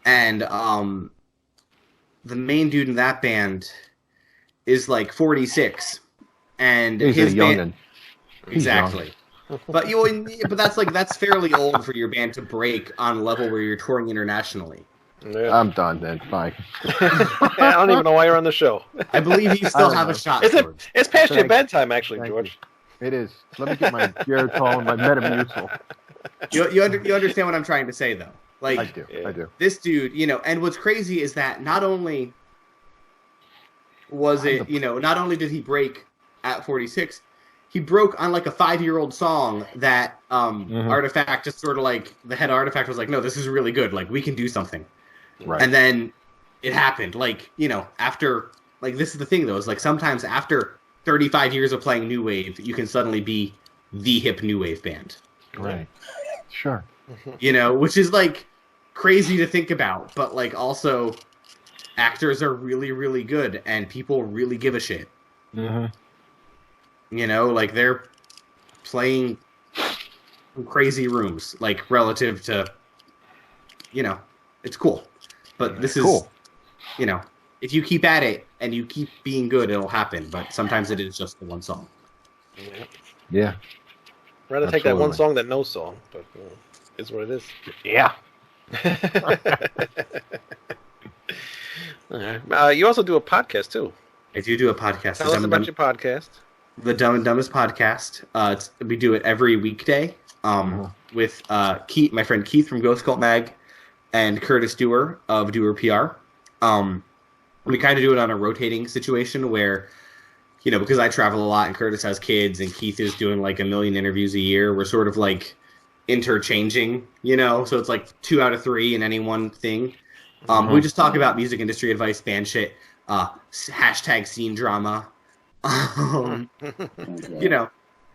and the main dude in that band is like 46, and He's his a band youngin'. exactly. But that's fairly old for your band to break on a level where you're touring internationally. Yeah. I'm done then. Bye. I don't even know why you're on the show. I believe you still have a shot. George. It's past your Thank- bedtime, actually, Thank George. you. It is. Let me get my Geritol and my Metamucil. You understand what I'm trying to say, though. Like, I do. I do. this dude, and what's crazy is that not only did he break at 46, he broke on like a 5-year-old song that Artifact just sort of like, the head of Artifact was like, no, this is really good. Like, we can do something. Right. And then it happened. Like, after, like, this is the thing, though, is like sometimes after 35 years of playing New Wave, you can suddenly be the hip New Wave band. Right. Sure. Which is like crazy to think about, but like also Actors are really, really good and people really give a shit. Like they're playing crazy rooms, like relative to, it's cool. But this is cool. If you keep at it and you keep being good, it'll happen. But sometimes it is just the one song. Yeah. Rather take that one song than no song, but it's what it is. Yeah. All right. You also do a podcast too. I do a podcast. Tell us about your podcast. The Dumb and Dumbest podcast. We do it every weekday with Keith, my friend Keith from Ghost Cult Mag, and Curtis Dewar of Dewar PR. We kind of do it on a rotating situation where, because I travel a lot and Curtis has kids and Keith is doing like 1 million interviews a year, we're sort of like interchanging, so it's like 2 out of 3 in any one thing. We just talk about music industry advice, band shit, hashtag scene drama,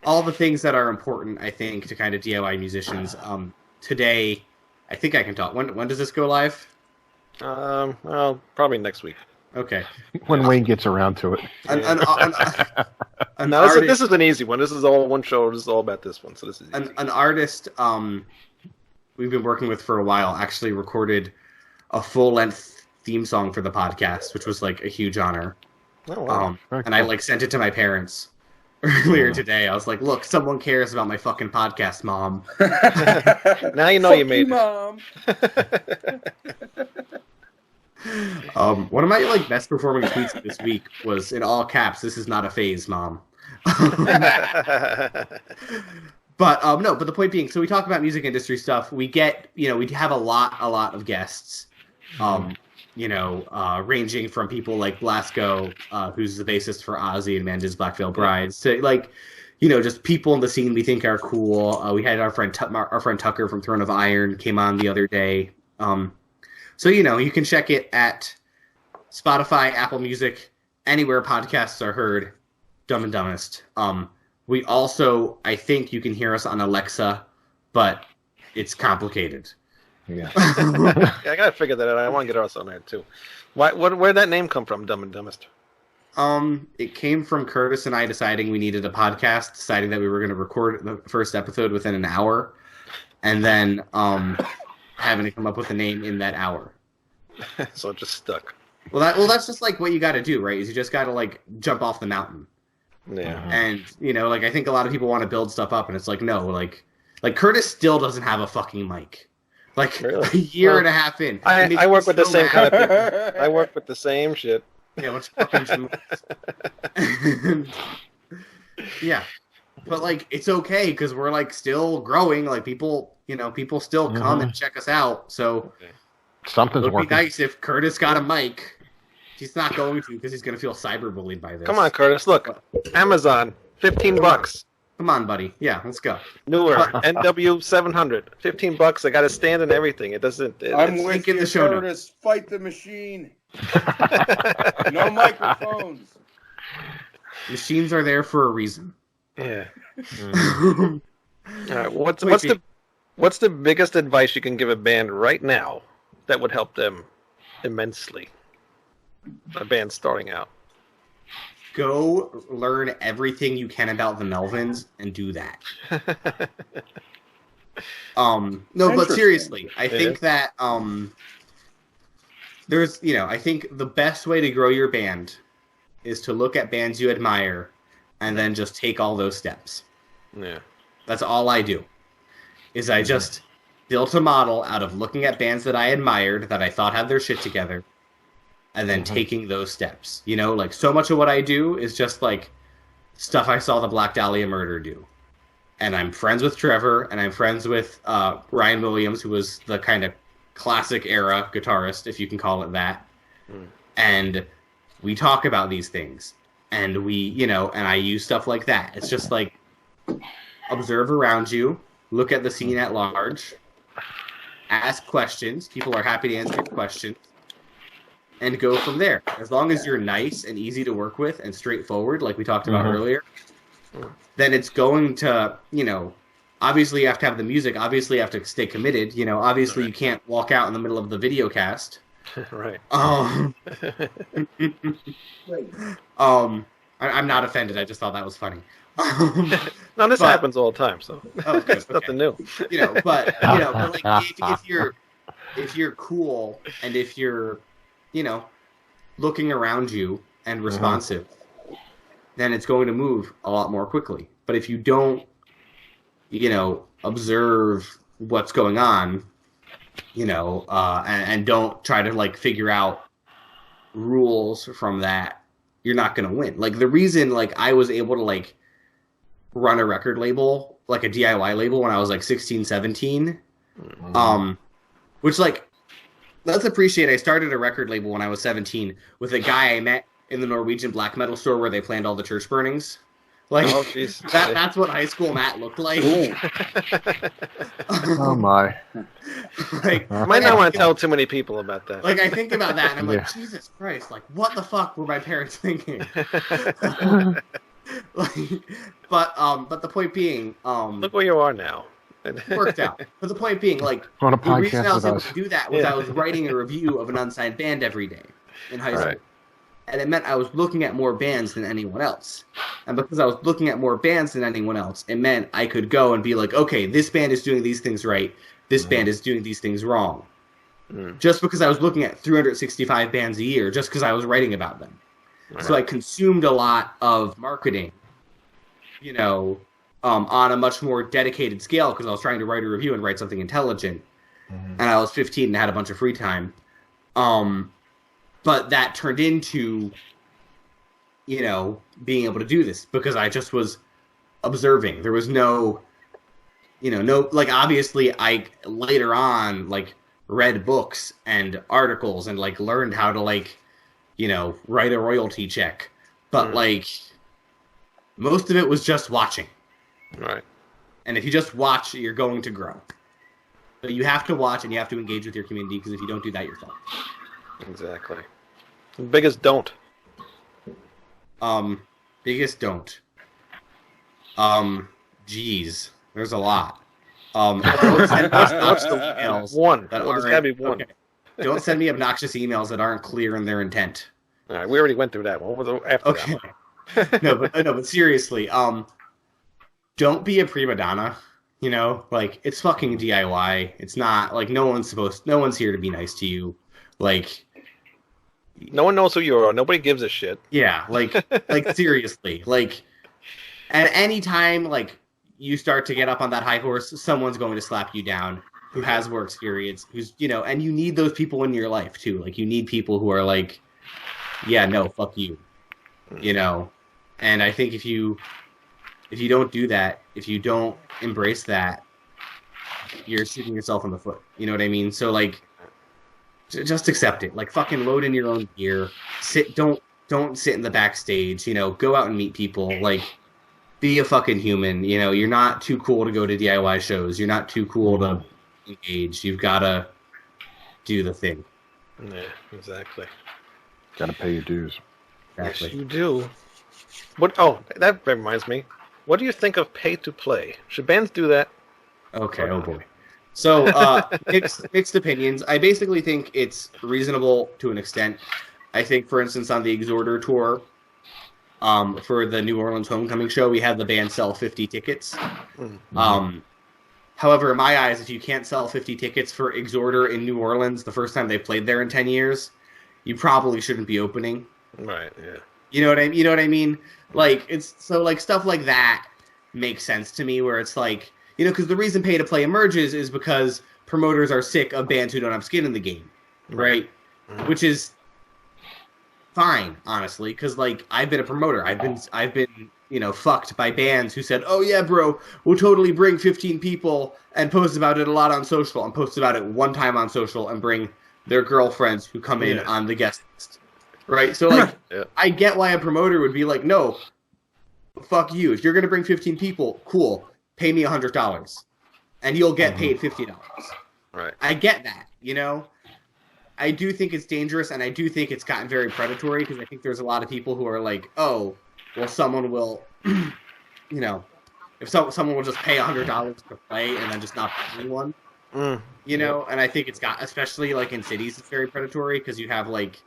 all the things that are important, I think, to kind of DIY musicians. Today, I think I can talk. When does this go live? Well, probably next week. Okay. When Wayne gets around to it. This is an easy one. This is all one show. This is all about this one. So this is easy. An artist we've been working with for a while actually recorded a full-length theme song for the podcast, which was like a huge honor. Oh, wow. And I like sent it to my parents earlier today. I was like, "Look, someone cares about my fucking podcast, Mom." Now you know you made Mom. One of my like best performing tweets this week was in all caps, "This is not a phase, Mom." But no, but the point being, so we talk about music industry stuff. We get, we have a lot of guests, ranging from people like Blasco, who's the bassist for Ozzy and Manda's Black Veil Brides, to like, just people in the scene we think are cool. We had our friend Tucker from Throne of Iron came on the other day. So, you can check it at Spotify, Apple Music, anywhere podcasts are heard, Dumb and Dumbest. We also, I think you can hear us on Alexa, but it's complicated. Yeah. I gotta figure that out. I want to get us on there too. Where'd that name come from, Dumb and Dumbest? It came from Curtis and I deciding we needed a podcast, deciding that we were going to record the first episode within an hour, and then having to come up with a name in that hour. So it just stuck. Well, that's just like what you got to do, right? Is you just got to like jump off the mountain. Yeah. And like I think a lot of people want to build stuff up, and it's like no, like Curtis still doesn't have a fucking mic. Like really? A year and a half in. I work with the same kind of people. I work with the same shit. Yeah, what's fucking yeah. But like it's okay because we're like still growing. Like people still come and check us out. So something's it would working. be nice if Curtis got a mic. He's not going to because he's going to feel cyberbullied by this. Come on, Curtis. Look, Amazon, $15. Come on, buddy. Yeah, let's go. Newer NW700, $15. I got a stand and everything. It doesn't. I'm with in you, the show Curtis. Fight the machine. No microphones. Machines are there for a reason. Yeah. All right. What's the biggest advice you can give a band right now that would help them immensely? A band starting out. Go learn everything you can about the Melvins and do that. No, but seriously, I think that there's, I think the best way to grow your band is to look at bands you admire and then just take all those steps. Yeah. That's all I do. Is I just built a model out of looking at bands that I admired, that I thought had their shit together, and then taking those steps. Like so much of what I do is just like stuff I saw the Black Dahlia Murder do. And I'm friends with Trevor, and I'm friends with Ryan Williams, who was the kind of classic era guitarist, if you can call it that. And we talk about these things. And we, and I use stuff like that. It's just like observe around you, look at the scene at large, ask questions. People are happy to answer your questions. And go from there. As long as you're nice and easy to work with and straightforward, like we talked about earlier, then it's going to, obviously you have to have the music. Obviously you have to stay committed. Obviously you can't walk out in the middle of the video cast. Right. I'm not offended. I just thought that was funny. No, this happens all the time, so it's nothing new. But like if you're cool and if you're, looking around you and responsive, then it's going to move a lot more quickly. But if you don't, observe what's going on, and don't try to like figure out rules from that, you're not going to win. Like the reason like I was able to like run a record label, like a DIY label when I was like 16, 17, which like, let's appreciate I started a record label when I was 17 with a guy I met in the Norwegian black metal store where they planned all the church burnings. Like that's what high school Matt looked like. Oh my! Like, I might not want to tell too many people about that. Like I think about that and I'm like, Jesus Christ! Like what the fuck were my parents thinking? But the point being, look where you are now. It worked out. But the point being, like on a the reason I was able to do that was Yeah. I was writing a review of an unsigned band every day in high school. Right. And it meant I was looking at more bands than anyone else. And because I was looking at more bands than anyone else, it meant I could go and be like, okay, this band is doing these things right. This band is doing these things wrong. Just because I was looking at 365 bands a year, just because I was writing about them. Right. So I consumed a lot of marketing, on a much more dedicated scale because I was trying to write a review and write something intelligent. And I was 15 and had a bunch of free time. But that turned into, being able to do this because I just was observing. There was no, like, obviously I later on, like, read books and articles and, like, learned how to, like, write a royalty check. But, like, most of it was just watching. Right. And if you just watch, you're going to grow. But you have to watch and you have to engage with your community because if you don't do that, you're fucked. Exactly. Biggest don't. Biggest don't. Geez, there's a lot. Don't send me emails one? That There's gotta be one. Okay. Don't send me obnoxious emails that aren't clear in their intent. All right, we already went through that one. What was after Okay. that one? but seriously, don't be a prima donna. Like it's fucking DIY. It's not like no one's here to be nice to you. Like no one knows who you are. Nobody gives a shit. yeah, like seriously, like at any time like you start to get up on that high horse, someone's going to slap you down who has more experience, who's and you need those people in your life too. Like you need people who are like yeah, no, fuck you. You know, and I think if you don't do that, if you don't embrace that, you're shooting yourself in the foot. You know what I mean? So like, just accept it. Like, fucking load in your own gear. Don't sit in the backstage. You know, go out and meet people. Like, be a fucking human. You know, you're not too cool to go to DIY shows. You're not too cool to engage. You've got to do the thing. Yeah, exactly. Got to pay your dues. Exactly. Yes, you do. What? Oh, that reminds me. What do you think of pay to play? Should bands do that? Okay. Oh boy. So mixed opinions. I basically think it's reasonable to an extent. I think, for instance, on the Exhorter tour, for the New Orleans homecoming show, we had the band sell 50 tickets. However, in my eyes, if you can't sell 50 tickets for Exhorter in New Orleans the first time they played there in 10 years, you probably shouldn't be opening. Right. Yeah. You know what I mean? Like, it's so like stuff like that makes sense to me. Where it's like, you know, because the reason pay to play emerges is because promoters are sick of bands who don't have skin in the game, right? Which is fine, honestly, because like I've been a promoter. I've been you know, fucked by bands who said, "Oh yeah, bro, we'll totally bring 15 people and post about it a lot on social, and post about it one time on social and bring their girlfriends who come in on the guest list." Right? So like I get why a promoter would be like, "No, fuck you. If you're going to bring 15 people, cool. Pay me $100 and you'll get paid $50." Right. I get that, you know? I do think it's dangerous, and I do think it's gotten very predatory, because I think there's a lot of people who are like, "Oh, well, someone will, you know, if someone will just pay $100 to play and then just not pay anyone," you know? And I think it's got, especially like in cities, it's very predatory, because you have like,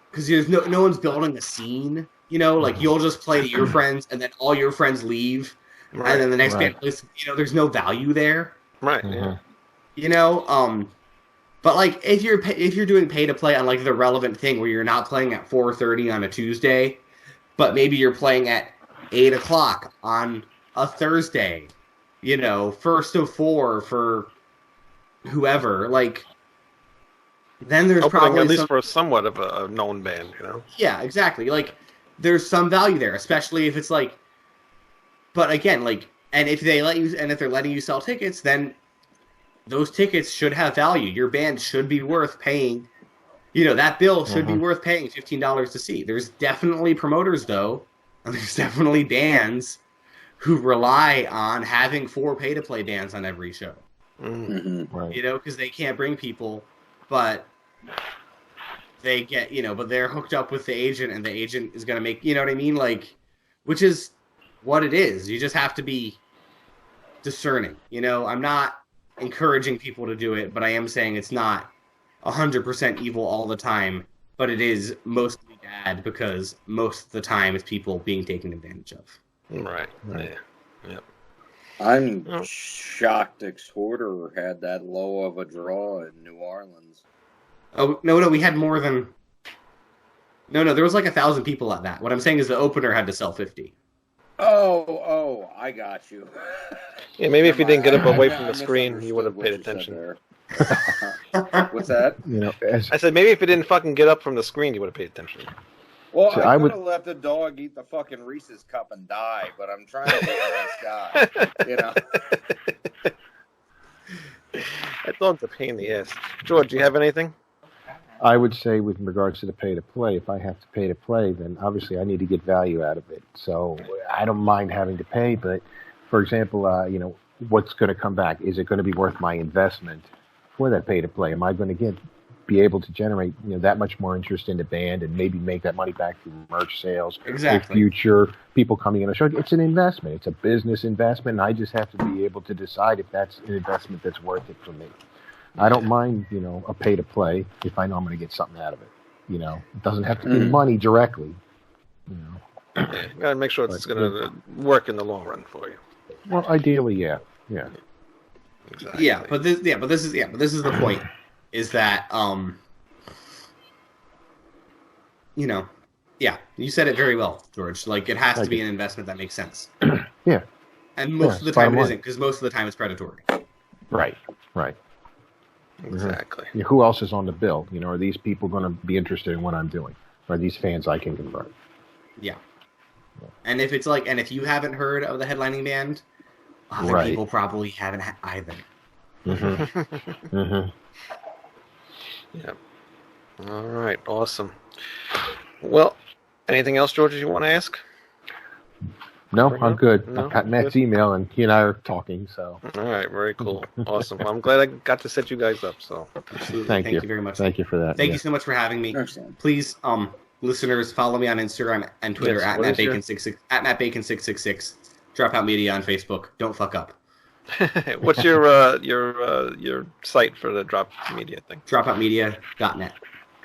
because there's no one's building a scene, you know? Like, you'll just play to your friends, and then all your friends leave, and then the next band plays, you know, there's no value there. Right, yeah. You know, but like if you're doing pay to play on like the relevant thing where you're not playing at 4:30 on a Tuesday, but maybe you're playing at 8 o'clock on a Thursday, you know, first of 4 for whoever, like, then there's probably at least for somewhat of a known band, you know. Yeah, exactly. Like, there's some value there, especially if it's like. But again, like, and if they're letting you sell tickets, then those tickets should have value. Your band should be worth paying. You know, that bill should be worth paying $15 to see. There's definitely promoters, though, and there's definitely bands who rely on having 4 pay-to-play bands on every show. Right. You know, because they can't bring people, but they get, you know, but they're hooked up with the agent, and the agent is going to make, you know what I mean? Like, which is what it is. You just have to be discerning. You know, I'm not encouraging people to do it, but I am saying it's not 100% evil all the time, but it is mostly bad, because most of the time it's people being taken advantage of. Right. Yeah. Yep. I'm shocked Exhorter had that low of a draw in New Orleans. Oh, no, we had more than... No, there was like 1,000 people at that. What I'm saying is the opener had to sell 50. Oh, I got you. Yeah, maybe if you didn't get up away from the screen, you would have paid attention. What's that? You know, I said maybe if you didn't fucking get up from the screen, you would have paid attention. Well, so I could have let the dog eat the fucking Reese's cup and die, but I'm trying to be a nice guy. You know? That dog's a pain in the ass. George, do you have anything? I would say, with regards to the pay to play, if I have to pay to play, then obviously I need to get value out of it. So I don't mind having to pay, but for example, you know, what's going to come back? Is it going to be worth my investment for that pay to play? Am I going to be able to generate, you know, that much more interest in the band and maybe make that money back through merch sales? Exactly. Future people coming in a show. It's an investment. It's a business investment. And I just have to be able to decide if that's an investment that's worth it for me. I don't mind, you know, a pay to play if I know I'm going to get something out of it. You know, it doesn't have to be money directly. You know, Yeah, you gotta make sure it's going to work in the long run for you. well, ideally, yeah. Exactly. Yeah, but this is the point, is that you know, yeah, you said it very well, George. Like, it has to be an investment that makes sense. Yeah. And most of the time it isn't, because most of the time it's predatory. Right. Exactly. Yeah, who else is on the bill? You know, are these people going to be interested in what I'm doing? Or these fans I can convert. Yeah. And if it's like, and if you haven't heard of the headlining band, other Right. people probably haven't either. Mm-hmm. Mm-hmm. Yeah. All right. Awesome. Well, anything else, George, you want to ask? No, I'm good. No? I've got Matt's email, and he and I are talking. So. All right. Very cool. Awesome. Well, I'm glad I got to set you guys up. So. Absolutely. Thank you very much. Thank you for that. Thank you so much for having me. Excellent. Please, listeners, follow me on Instagram and Twitter Yes, at what is your- MattBacon66 at MattBacon666. Dropout Media on Facebook. Don't fuck up. What's your site for the Drop Media thing? Dropoutmedia.net.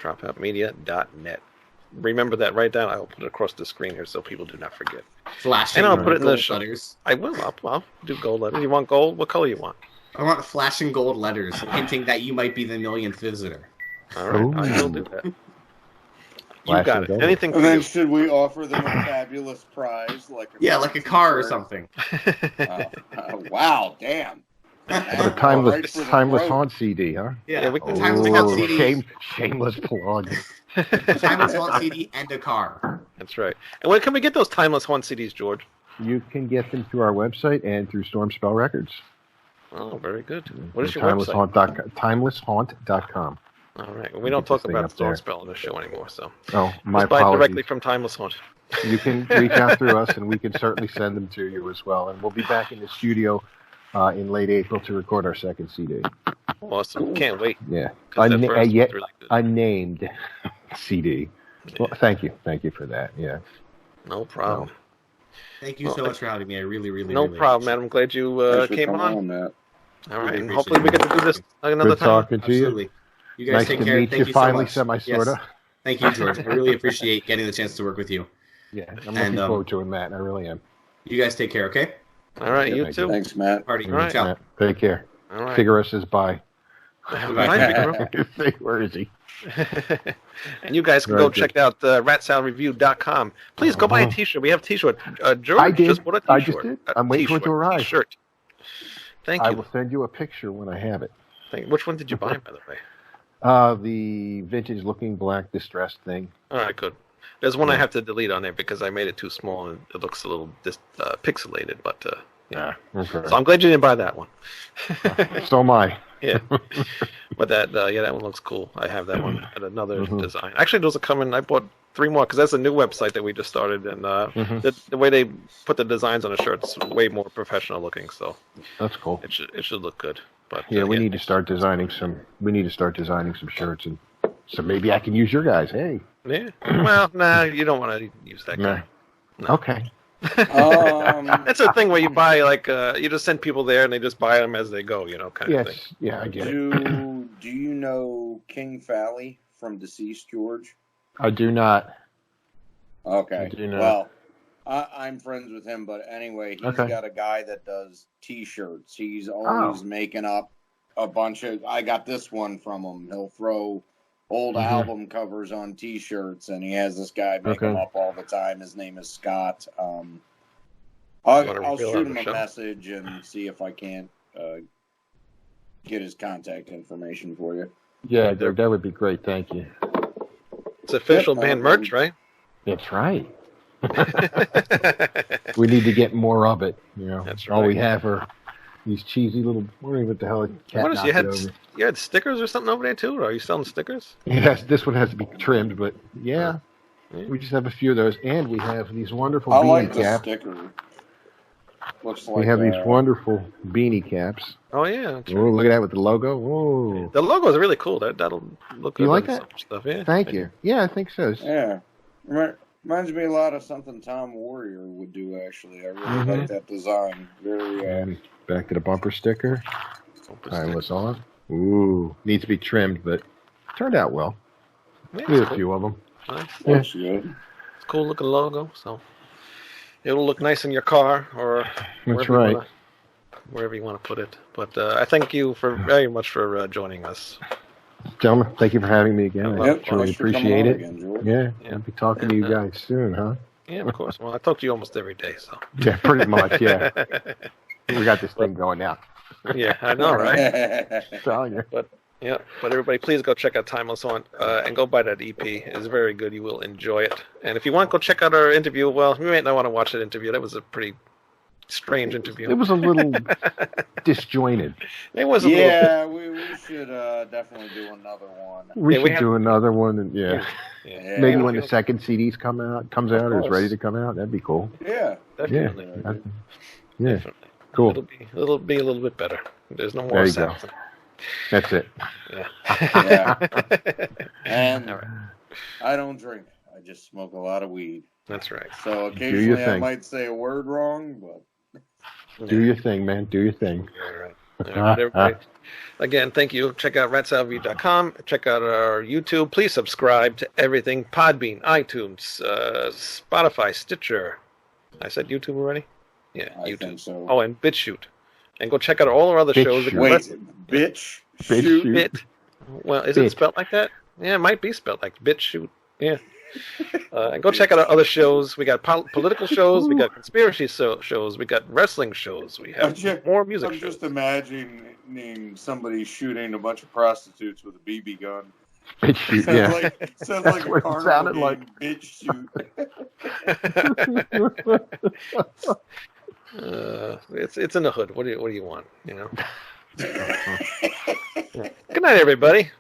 Dropoutmedia.net. Remember that. Write down. I will put it across the screen here so people do not forget. Flashing And I'll put it in the gold show. letters. I will. I'll do gold letters. You want gold? What color you want? I want flashing gold letters, hinting that you might be the millionth visitor. All right. Ooh. I will do that. You Flashing got it. gold. Anything for And then you. should we offer them a fabulous prize, like A car or t-shirt? something. Wow, damn! What a Right for the timeless throat. haunt CD, huh? Yeah, we can- the Timeless Haunt Ooh, CD. shameless plug. Timeless Haunt CD and a car. That's right. And when can we get those Timeless One CDs, George? You can get them through our website and through Storm Spell Records. Oh, very good. What is your website? Timelesshaunt.com. All right. Well, we don't Get talk this thing about up Storm there. Spell on the show anymore, so Oh, my just buy apologies. directly from Timeless Haunt. You can reach out through us, and we can certainly send them to you as well. And we'll be back in the studio in late April to record our second CD. Awesome. Can't wait. Yeah, 'Cause that first yet was really good. unnamed CD. Well, thank you for that. Yeah, No problem. Thank you so much for having me. I really, really, No really problem, appreciate man. I'm glad you Thanks for came coming on. Matt. All right. Really And appreciate hopefully we it. get to do this another good time. talking it. to you. Absolutely. You guys Nice take to care. meet Thank you you finally, so much. sorta. Yes. Thank you, George. I really appreciate getting the chance to work with you. Yeah, I'm looking forward to it, Matt. I really am. You guys take care, okay? All right. You Thank too. Thanks, Matt. Party. All right. Ciao. Matt, take care. All right. Figurus is by. Bye, Figaro. Where is he? And you guys can Very go good. check out ratsoundreview.com. Please go buy a T-shirt. We have a T-shirt. George I did. just bought a T-shirt. I just did. I'm waiting for it to T-shirt. arrive. T-shirt. Thank I you. will send you a picture when I have it. Which one did you buy, by the way? The vintage-looking black distressed thing. All right, good. There's one I have to delete on there because I made it too small and it looks a little pixelated. But Yeah. Okay. so I'm glad you didn't buy that one. So am I. Yeah, but that one looks cool. I have that one at another Mhm. design. Actually, those are coming. I bought 3 more because that's a new website that we just started, and Mhm. the way they put the designs on the shirts is way more professional looking. So That's cool. it should look good. But Yeah, we need to start designing some. We need to start designing some shirts, and so maybe I can use your guys. Hey. Yeah. Well, nah, you don't want to use that. Nah. Guy. No. Okay. That's a thing where you buy you just send people there and they just buy them as they go, kind of thing. Yes. Yeah, I get it. Do you know King Fally from Deceased George? I do not. Okay. I do not. Well, I'm friends with him, but anyway, he's Okay. got a guy that does T-shirts. He's always making up a bunch of. I got this one from him. He'll throw old Mhm. album covers on T-shirts, and he has this guy make them Okay. up all the time. His name is Scott. wanna I'll reveal shoot on him the a show? message and see if I can't get his contact information for you. Yeah, that would be great. Thank you. It's official Yep, band merch, right? That's right. We need to get more of it. That's All we right. have are these cheesy little. I don't know what the hell a cat What is knocked you it over. had stickers or something over there too? Or are you selling stickers? Yes, this one has to be trimmed, but yeah, Yeah. we just have a few of those, and we have these wonderful I beanie like the caps. sticker. Looks like We have these wonderful beanie caps. Oh yeah, that's Oh, right. look at that with the logo. Whoa! The logo is really cool. That'll look good. You like on that? some stuff, yeah. Thank you. Yeah, I think so. Yeah. Reminds me a lot of something Tom Warrior would do, actually. I really Mhm. like that design. Very, And back to the bumper sticker. Sticker. Timeless on. Ooh, needs to be trimmed, but turned out well. Yeah, We had it's a cool. few of them. Nice. Yeah. looks good. It's a cool looking logo, so it'll look nice in your car or That's wherever right. you wanna, wherever you want to put it. But I thank you very much for joining us. Gentlemen, thank you for having me again. I Yep, truly thanks for coming appreciate on it. again, George. Yeah, Yeah. I'll be talking to you And, guys soon, huh? Yeah, of course. Well, I talk to you almost every day, so. Yeah, pretty much, yeah. We got this thing going now. Yeah, I know, right? Telling you. Yeah, but everybody, please go check out Timeless On and go buy that EP. It's very good. You will enjoy it. And if you want, go check out our interview. Well, you might not want to watch that interview. That was a pretty strange interview. It was a little disjointed. It was a little... we should definitely do another one. We should do another one. And maybe when the second CD comes out or is ready to come out, that'd be cool. Yeah, definitely. Yeah, definitely. Cool. It'll be a little bit better. There's no more there you sounds. Go. That's it. Yeah. And I don't drink. I just smoke a lot of weed. That's right. So occasionally I might say a word wrong, but do your thing, man. Do your thing. All right. Again, thank you. Check out ratsaladreview.com. Check out our YouTube. Please subscribe to everything. Podbean, iTunes, Spotify, Stitcher. I said YouTube already? Yeah, I YouTube. think so. Oh, and BitChute. And go check out all our other shows. Wait, bitch? Shoot. Bit. Well, is it spelled like that? Yeah, it might be spelled like BitChute. Yeah. And go check out our other shows. We got political shows. We got conspiracy shows. We got wrestling shows. We have more music shows. I'm just imagining somebody shooting a bunch of prostitutes with a BB gun. Bitch shoot, Sounds like a carnival game. Like. Bitch shoot. It's in the hood. What do you want? You know. Good night, everybody.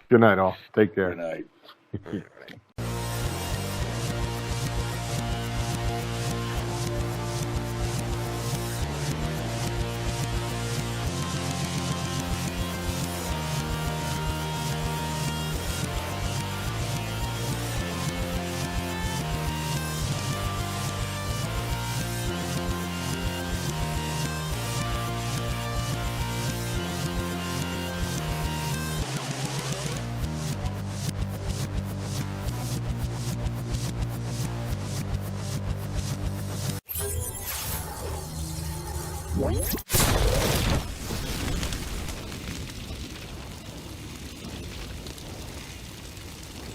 Good night, all. Take care. Good night. All right.